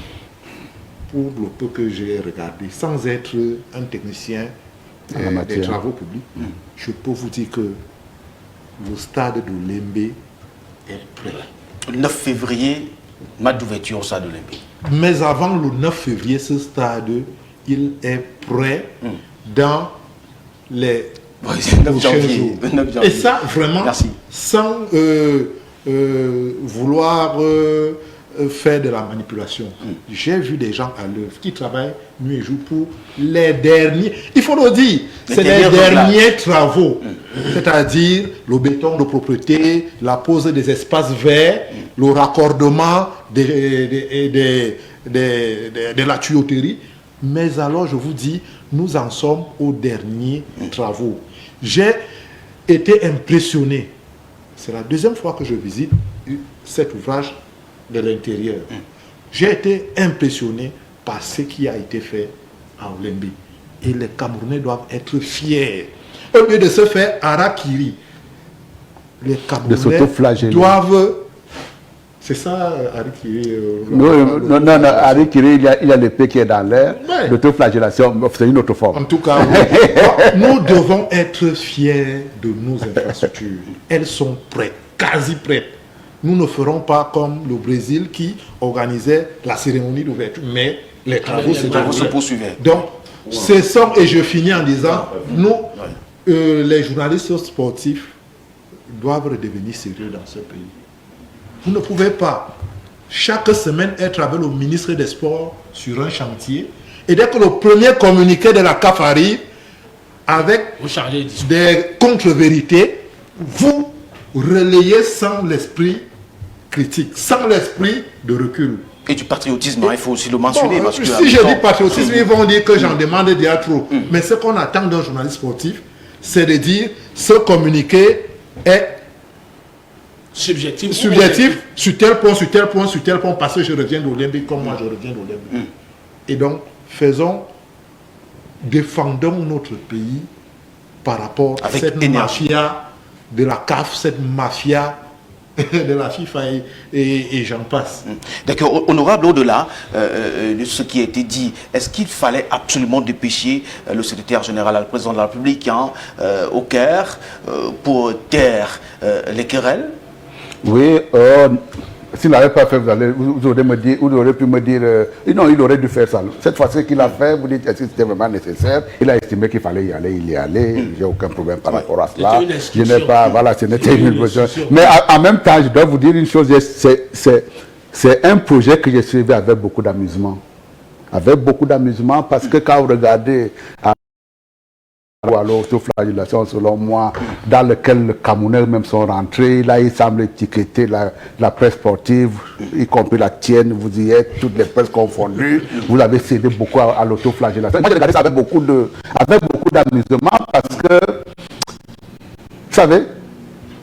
pour le peu que j'ai regardé, sans être un technicien des travaux publics, je peux vous dire que le stade de Lembe est prêt. Le 9 février, match d'ouverture au stade de Lembe. Mais avant le 9 février, ce stade, il est prêt dans les 9 janvier. Et ça, vraiment, merci. Sans vouloir faire de la manipulation. J'ai vu des gens à l'œuvre qui travaillent nuit et jour pour les derniers, il faut le dire, c'est les derniers travaux, c'est-à-dire le béton de propreté, la pose des espaces verts, le raccordement de la tuyauterie. Mais alors, je vous dis, nous en sommes aux derniers travaux. J'ai été impressionné. C'est la deuxième fois que je visite cet ouvrage de l'intérieur. J'ai été impressionné par ce qui a été fait à Olembe. Et les Camerounais doivent être fiers. Au lieu de se faire harakiri, les Camerounais doivent... C'est ça, Harakiri. Non, Harakiri, il y a l'épée qui est dans l'air. Ouais. L'autoflagellation, c'est une autre forme. En tout cas, oui. Nous devons être fiers de nos infrastructures. Elles sont prêtes, quasi prêtes. Nous ne ferons pas comme le Brésil qui organisait la cérémonie d'ouverture, mais les travaux se poursuivaient. Donc, ce sont, et je finis en disant, nous, les journalistes sportifs doivent redevenir sérieux dans ce pays. Vous ne pouvez pas chaque semaine être avec le ministre des Sports sur un chantier et dès que le premier communiqué de la CAF arrive avec des contre-vérités, vous relayez sans l'esprit critique, sans l'esprit de recul. Et du patriotisme, il faut aussi le mentionner. Bon, parce que si je dis patriotisme, ils vont dire que j'en demande déjà trop. Mais ce qu'on attend d'un journaliste sportif, c'est de dire ce communiqué est subjectif sur tel point, sur tel point, sur tel point, parce que je reviens d'Olympique comme moi je reviens d'Olympique. Et donc, défendons notre pays par rapport à cette mafia de la CAF, cette mafia de la FIFA et j'en passe. D'accord, honorable, au-delà de ce qui a été dit, est-ce qu'il fallait absolument dépêcher le secrétaire général, le président de la République au Caire pour taire les querelles? Oui, s'il n'avait pas fait, vous aurez pu me dire, non, il aurait dû faire ça. Cette fois-ci qu'il a fait, vous dites, est-ce que c'était vraiment nécessaire? Il a estimé qu'il fallait y aller, il y est allé, j'ai aucun problème par rapport à cela. Je n'ai pas, voilà, ce n'était une question. Mais en même temps, je dois vous dire une chose, c'est un projet que j'ai suivi avec beaucoup d'amusement. Avec beaucoup d'amusement, parce que quand vous regardez... ou alors l'autoflagellation, selon moi, dans lequel les Camerounais même sont rentrés. Là, il semble étiqueter la presse sportive, y compris la tienne, vous y êtes, toutes les presses confondues. Vous avez cédé beaucoup à l'autoflagellation. Moi, j'ai regardé ça avec beaucoup d'amusement parce que, vous savez,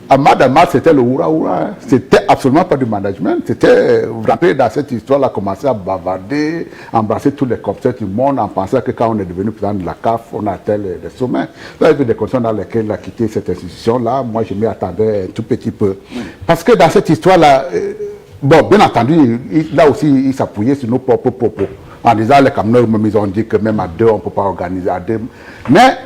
Ahmad Ahmad, c'était le hurrah-hurrah. Hein. C'était absolument pas du management. C'était, vous rentrez dans cette histoire-là, commencer à bavarder, embrasser tous les concepts du monde, en pensant que quand on est devenu président de la CAF, on atteint les sommets. Vous avez vu des conditions dans lesquelles il a quitté cette institution-là. Moi, je m'y attendais un tout petit peu. Parce que dans cette histoire-là, bon, bien entendu, là aussi, il s'appuyait sur nos propres propos. En disant, les Camerounais, ils ont dit que même à deux, on ne peut pas organiser à deux. Mais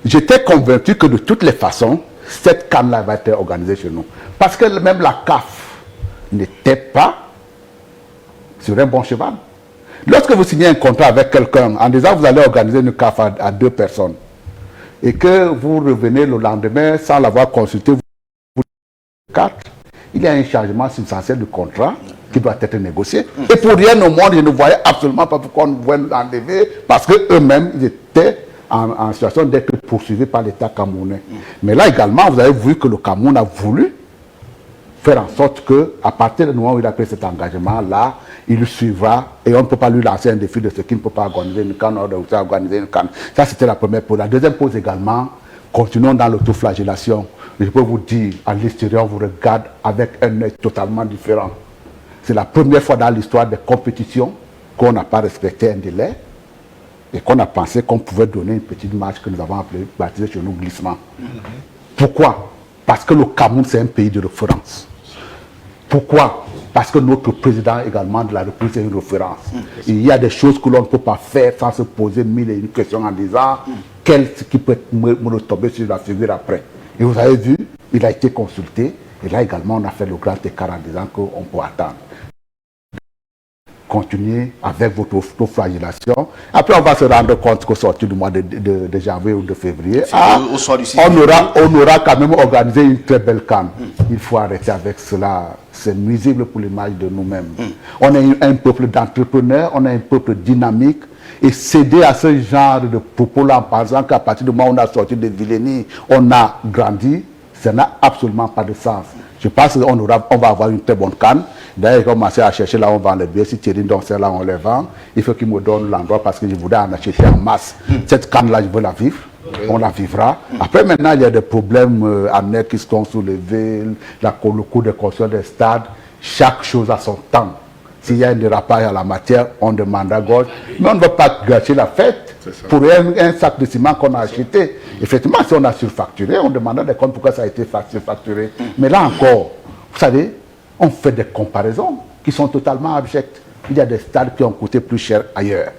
j'étais convaincu que de toutes les façons, cette CAN-là va être organisée chez nous. Parce que même la CAF n'était pas sur un bon cheval. Lorsque vous signez un contrat avec quelqu'un en disant que vous allez organiser une CAF à 2 personnes et que vous revenez le lendemain sans l'avoir consulté, il y a un changement substantiel du contrat qui doit être négocié. Et pour rien au monde, je ne voyais absolument pas pourquoi on voulait l'enlever parce qu'eux-mêmes, ils étaient en situation d'être poursuivis par l'État camerounais. Mais là également, vous avez vu que le Cameroun a voulu faire en sorte qu'à partir du moment où il a pris cet engagement-là, il le suivra et on ne peut pas lui lancer un défi de ce qu'il ne peut pas organiser une CAN ou organiser une CAN. Ça, c'était la première pause. La deuxième pause également, continuons dans l'autoflagellation. Je peux vous dire, à l'extérieur, on vous regarde avec un œil totalement différent. C'est la première fois dans l'histoire des compétitions qu'on n'a pas respecté un délai et qu'on a pensé qu'on pouvait donner une petite marche que nous avons baptisée chez nous glissement. Pourquoi? Parce que le Cameroun, c'est un pays de référence. Pourquoi? Parce que notre président également de la République, c'est une référence. Il y a des choses que l'on ne peut pas faire sans se poser mille et une questions en disant qu'est-ce qui peut me tomber sur la figure après. Et vous avez vu, il a été consulté. Et là également, on a fait le grand écart en disant qu'on peut attendre. continuez avec votre autoflagellation. Après, on va se rendre compte qu'au sortir du mois de janvier ou de février, au soir du 6 on aura quand même organisé une très belle canne. Il faut arrêter avec cela. C'est nuisible pour l'image de nous-mêmes. On est un peuple d'entrepreneurs, on est un peuple dynamique. Et céder à ce genre de propos-là en pensant qu'à partir du moment où on a sorti de Villény, on a grandi, ça n'a absolument pas de sens. Je pense qu'on va avoir une très bonne canne. D'ailleurs, j'ai commencé à chercher là où on vend les billets. Si Thierry donc c'est là où on les vend, il faut qu'il me donne l'endroit parce que je voudrais en acheter en masse. Cette canne-là, je veux la vivre. On la vivra. Après, maintenant, il y a des problèmes annexes qui sont soulevés, le coût de construction des stades. Chaque chose a son temps. S'il y a un dérapage à la matière, on demande à gauche. Mais on ne va pas gâcher la fête pour un sac de ciment qu'on a acheté. Effectivement, si on a surfacturé, on demande des comptes pourquoi ça a été surfacturé. Mais là encore, vous savez, on fait des comparaisons qui sont totalement abjectes. Il y a des stades qui ont coûté plus cher ailleurs.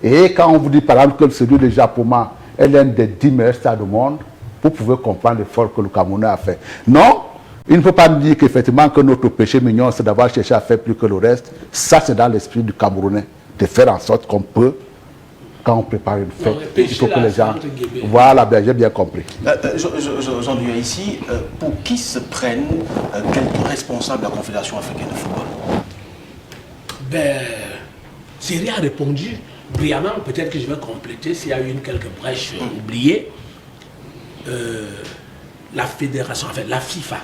Et quand on vous dit par exemple que celui de Japoma est l'un des 10 meilleurs stades au monde, vous pouvez comprendre l'effort que le Camerounais a fait. Non, il ne faut pas dire qu'effectivement que notre péché mignon, c'est d'avoir cherché à faire plus que le reste. Ça, c'est dans l'esprit du Camerounais, de faire en sorte qu'on peut, quand on prépare une fête, il faut que les gens... Voilà, bien, j'ai bien compris. J'en viens ici. Pour qui se prennent quelques responsables de la Confédération africaine de football? Ben, Thierry a répondu brillamment. Peut-être que je vais compléter s'il y a eu quelques brèches oubliées. La fédération, en fait, la FIFA.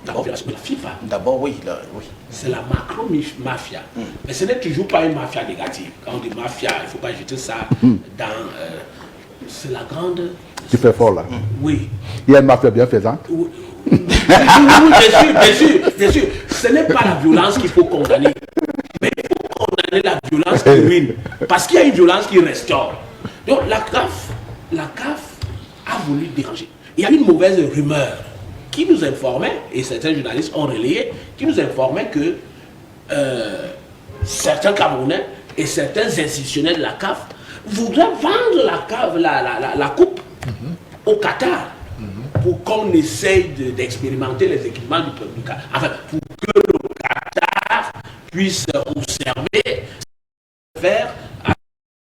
La FIFA. D'abord, oui. Oui. C'est la macro-mafia. Mais ce n'est toujours pas une mafia négative. Quand on dit mafia, il ne faut pas jeter ça dans... c'est la grande... Tu fais fort là. Oui. Il y a une mafia bienfaisante. Oui, bien sûr. Ce n'est pas la violence qu'il faut condamner. Mais il faut condamner la violence qui ruine. Parce qu'il y a une violence qui restaure. Donc la CAF a voulu déranger. Il y a une mauvaise rumeur qui nous informait, et certains journalistes ont relayé, qui nous informait que certains Camerounais et certains institutionnels de la CAF voudraient vendre la coupe au Qatar pour qu'on essaye d'expérimenter les équipements du peuple. Enfin, pour que le Qatar puisse observer, faire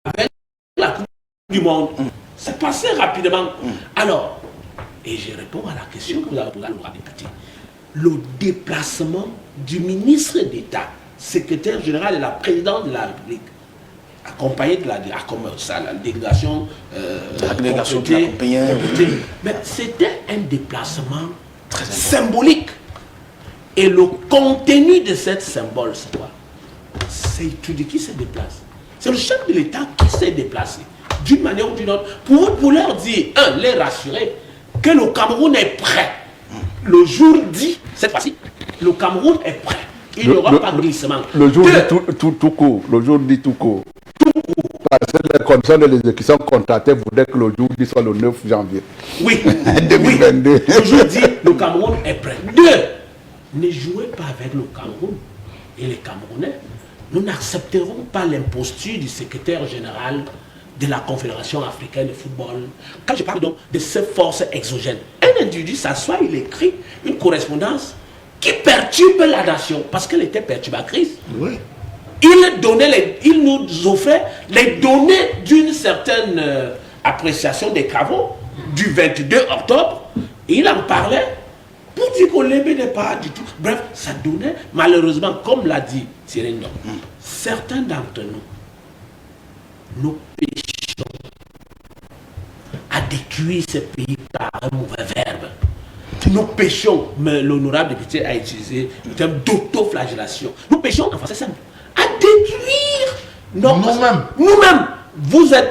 avec la coupe du monde. C'est passé rapidement. Alors, et je réponds à la question que vous avez posée à l'honorable député. Le déplacement du ministre d'État, secrétaire général et la présidente de la République, accompagné de la délégation, mais c'était un déplacement très symbolique. Et le contenu de cette symbole, c'est quoi? C'est étudier qui se déplace. C'est le chef de l'État qui s'est déplacé, d'une manière ou d'une autre, pour leur dire, les rassurer, que le Cameroun est prêt. Le jour dit, cette fois-ci, le Cameroun est prêt. Il n'y aura pas de glissement. Le jour dit tout court. Le jour dit tout court. Parce que les conditions de l'exécution contractées voudraient que le jour dit soit le 9 janvier. Oui. 2022. Oui. Le jour dit, le Cameroun est prêt. 2. Ne jouez pas avec le Cameroun et les Camerounais. Nous n'accepterons pas l'imposture du secrétaire général de la Confédération africaine de football. Quand je parle donc de ces forces exogènes, un individu s'assoit, il écrit une correspondance qui perturbe la nation parce qu'elle était perturbatrice. Oui. Il nous offrait les données d'une certaine appréciation des travaux du 22 octobre. Et il en parlait pour dire qu'on ne l'aimait pas du tout. Bref, ça donnait, malheureusement, comme l'a dit Thierry Ndong, certains d'entre nous péchons à détruire ce pays par un mauvais verbe. Nous péchons, mais l'honorable député a utilisé le terme d'autoflagellation. Nous péchons, en français simple, à détruire nous-mêmes. Nous-mêmes.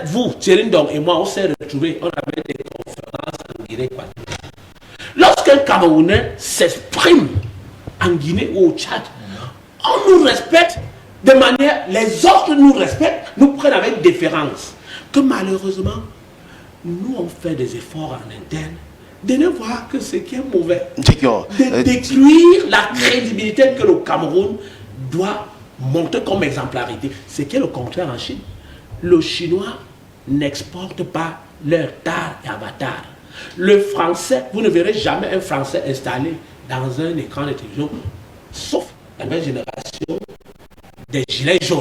Vous, Thierry Ndong et moi, on s'est retrouvés, on avait des conférences en Guinée. Lorsqu'un Camerounais s'exprime en Guinée ou au Tchad, on nous respecte de manière, les autres nous respectent, nous prennent avec déférence. Que malheureusement, nous on fait des efforts en interne de ne voir que ce qui est mauvais. De détruire la crédibilité que le Cameroun doit montrer comme exemplarité. Ce qui est le contraire en Chine. Le Chinois n'exporte pas leur tar et avatar. Le Français, vous ne verrez jamais un Français installé dans un écran de télévision, sauf la nouvelle génération des gilets jaunes.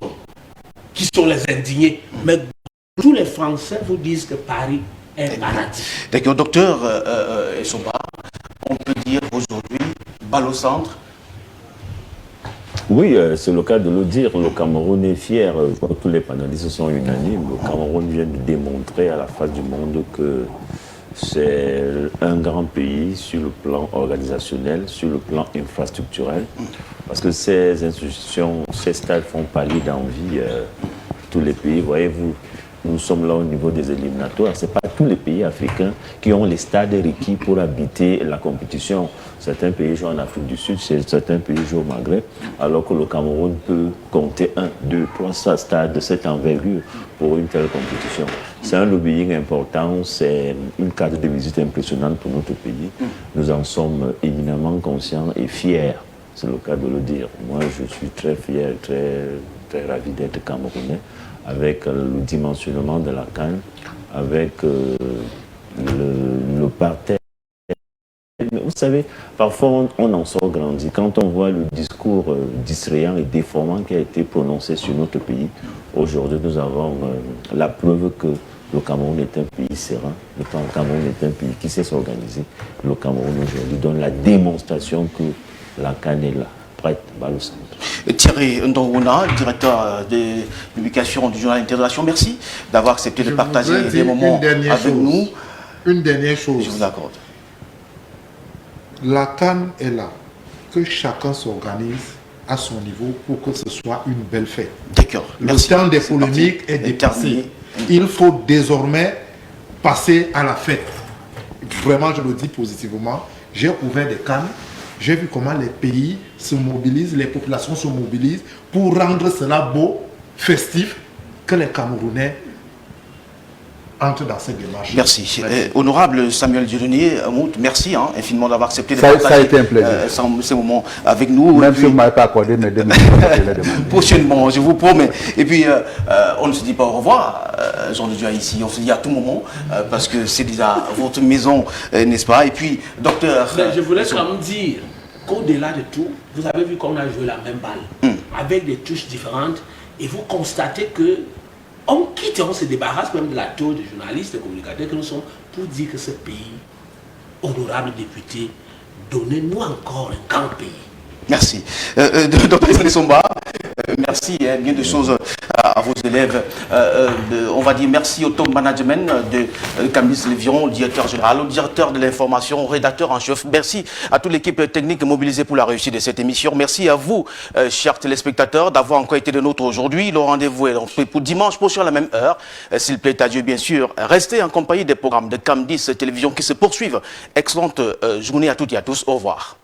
qui sont les indignés. Mais tous les Français vous disent que Paris est paradis. D'accord, docteur Essomba, on peut dire aujourd'hui, balle au centre. Oui, c'est le cas de le dire. Le Cameroun est fier. Tous les panélistes sont unanimes. Le Cameroun vient de démontrer à la face du monde que c'est un grand pays sur le plan organisationnel, sur le plan infrastructurel. Parce que ces institutions, ces stades font pâlir d'envie tous les pays. Voyez-vous, nous sommes là au niveau des éliminatoires. Ce n'est pas tous les pays africains qui ont les stades requis pour habiter la compétition. Certains pays jouent en Afrique du Sud, certains pays jouent au Maghreb, alors que le Cameroun peut compter 1, 2, 3 stades de cette envergure pour une telle compétition. C'est un lobbying important, c'est une carte de visite impressionnante pour notre pays. Nous en sommes éminemment conscients et fiers, c'est le cas de le dire. Moi, je suis très fier, très ravi d'être Camerounais, avec le dimensionnement de la CAN, avec le parterre. Mais vous savez, parfois on en sort grandi. Quand on voit le discours distrayant et déformant qui a été prononcé sur notre pays, aujourd'hui nous avons la preuve que le Cameroun est un pays serein, le Cameroun est un pays qui sait s'organiser. Le Cameroun aujourd'hui donne la démonstration que la CAN est là, prête, balle au centre. Thierry Ndonguna, directeur de publication du journal Intégration, merci d'avoir accepté de partager des moments avec nous. Une dernière chose. Je vous accorde. La CAN est là. Que chacun s'organise à son niveau pour que ce soit une belle fête. D'accord. Le temps des polémiques est dépassé. Il faut désormais passer à la fête. Vraiment, je le dis positivement. J'ai ouvert des CAN. J'ai vu comment les pays se mobilisent, les populations se mobilisent pour rendre cela beau, festif, que les Camerounais entrent dans cette démarche. Merci. Honorable Samuel Dieudonné, merci infiniment d'avoir accepté de partager ça a été un plaisir. Ces moments avec nous. Même si vous ne m'avez pas accordé mes 2 minutes. Prochainement, je vous promets. Et puis, on ne se dit pas au revoir, Jean de Dieu ici, on se dit à tout moment, parce que c'est déjà votre maison, n'est-ce pas? Et puis, docteur... Je voulais quand même dire qu'au-delà de tout, vous avez vu qu'on a joué la même balle, avec des touches différentes, et vous constatez que on quitte, on se débarrasse même de la tour de journalistes, de communicateurs que nous sommes, pour dire que ce pays, honorable député, donnez-nous encore un grand pays. Merci. Dr. Essomba, merci, bien de choses à vos élèves. On va dire merci au top management de Camille Lévion, au directeur général, au directeur de l'information, au rédacteur en chef. Merci à toute l'équipe technique mobilisée pour la réussite de cette émission. Merci à vous, chers téléspectateurs, d'avoir encore été de nôtres aujourd'hui. Le rendez-vous est pour dimanche prochain à la même heure. S'il plaît à Dieu, bien sûr. Restez en compagnie des programmes de Cam 10 Télévision qui se poursuivent. Excellente journée à toutes et à tous. Au revoir.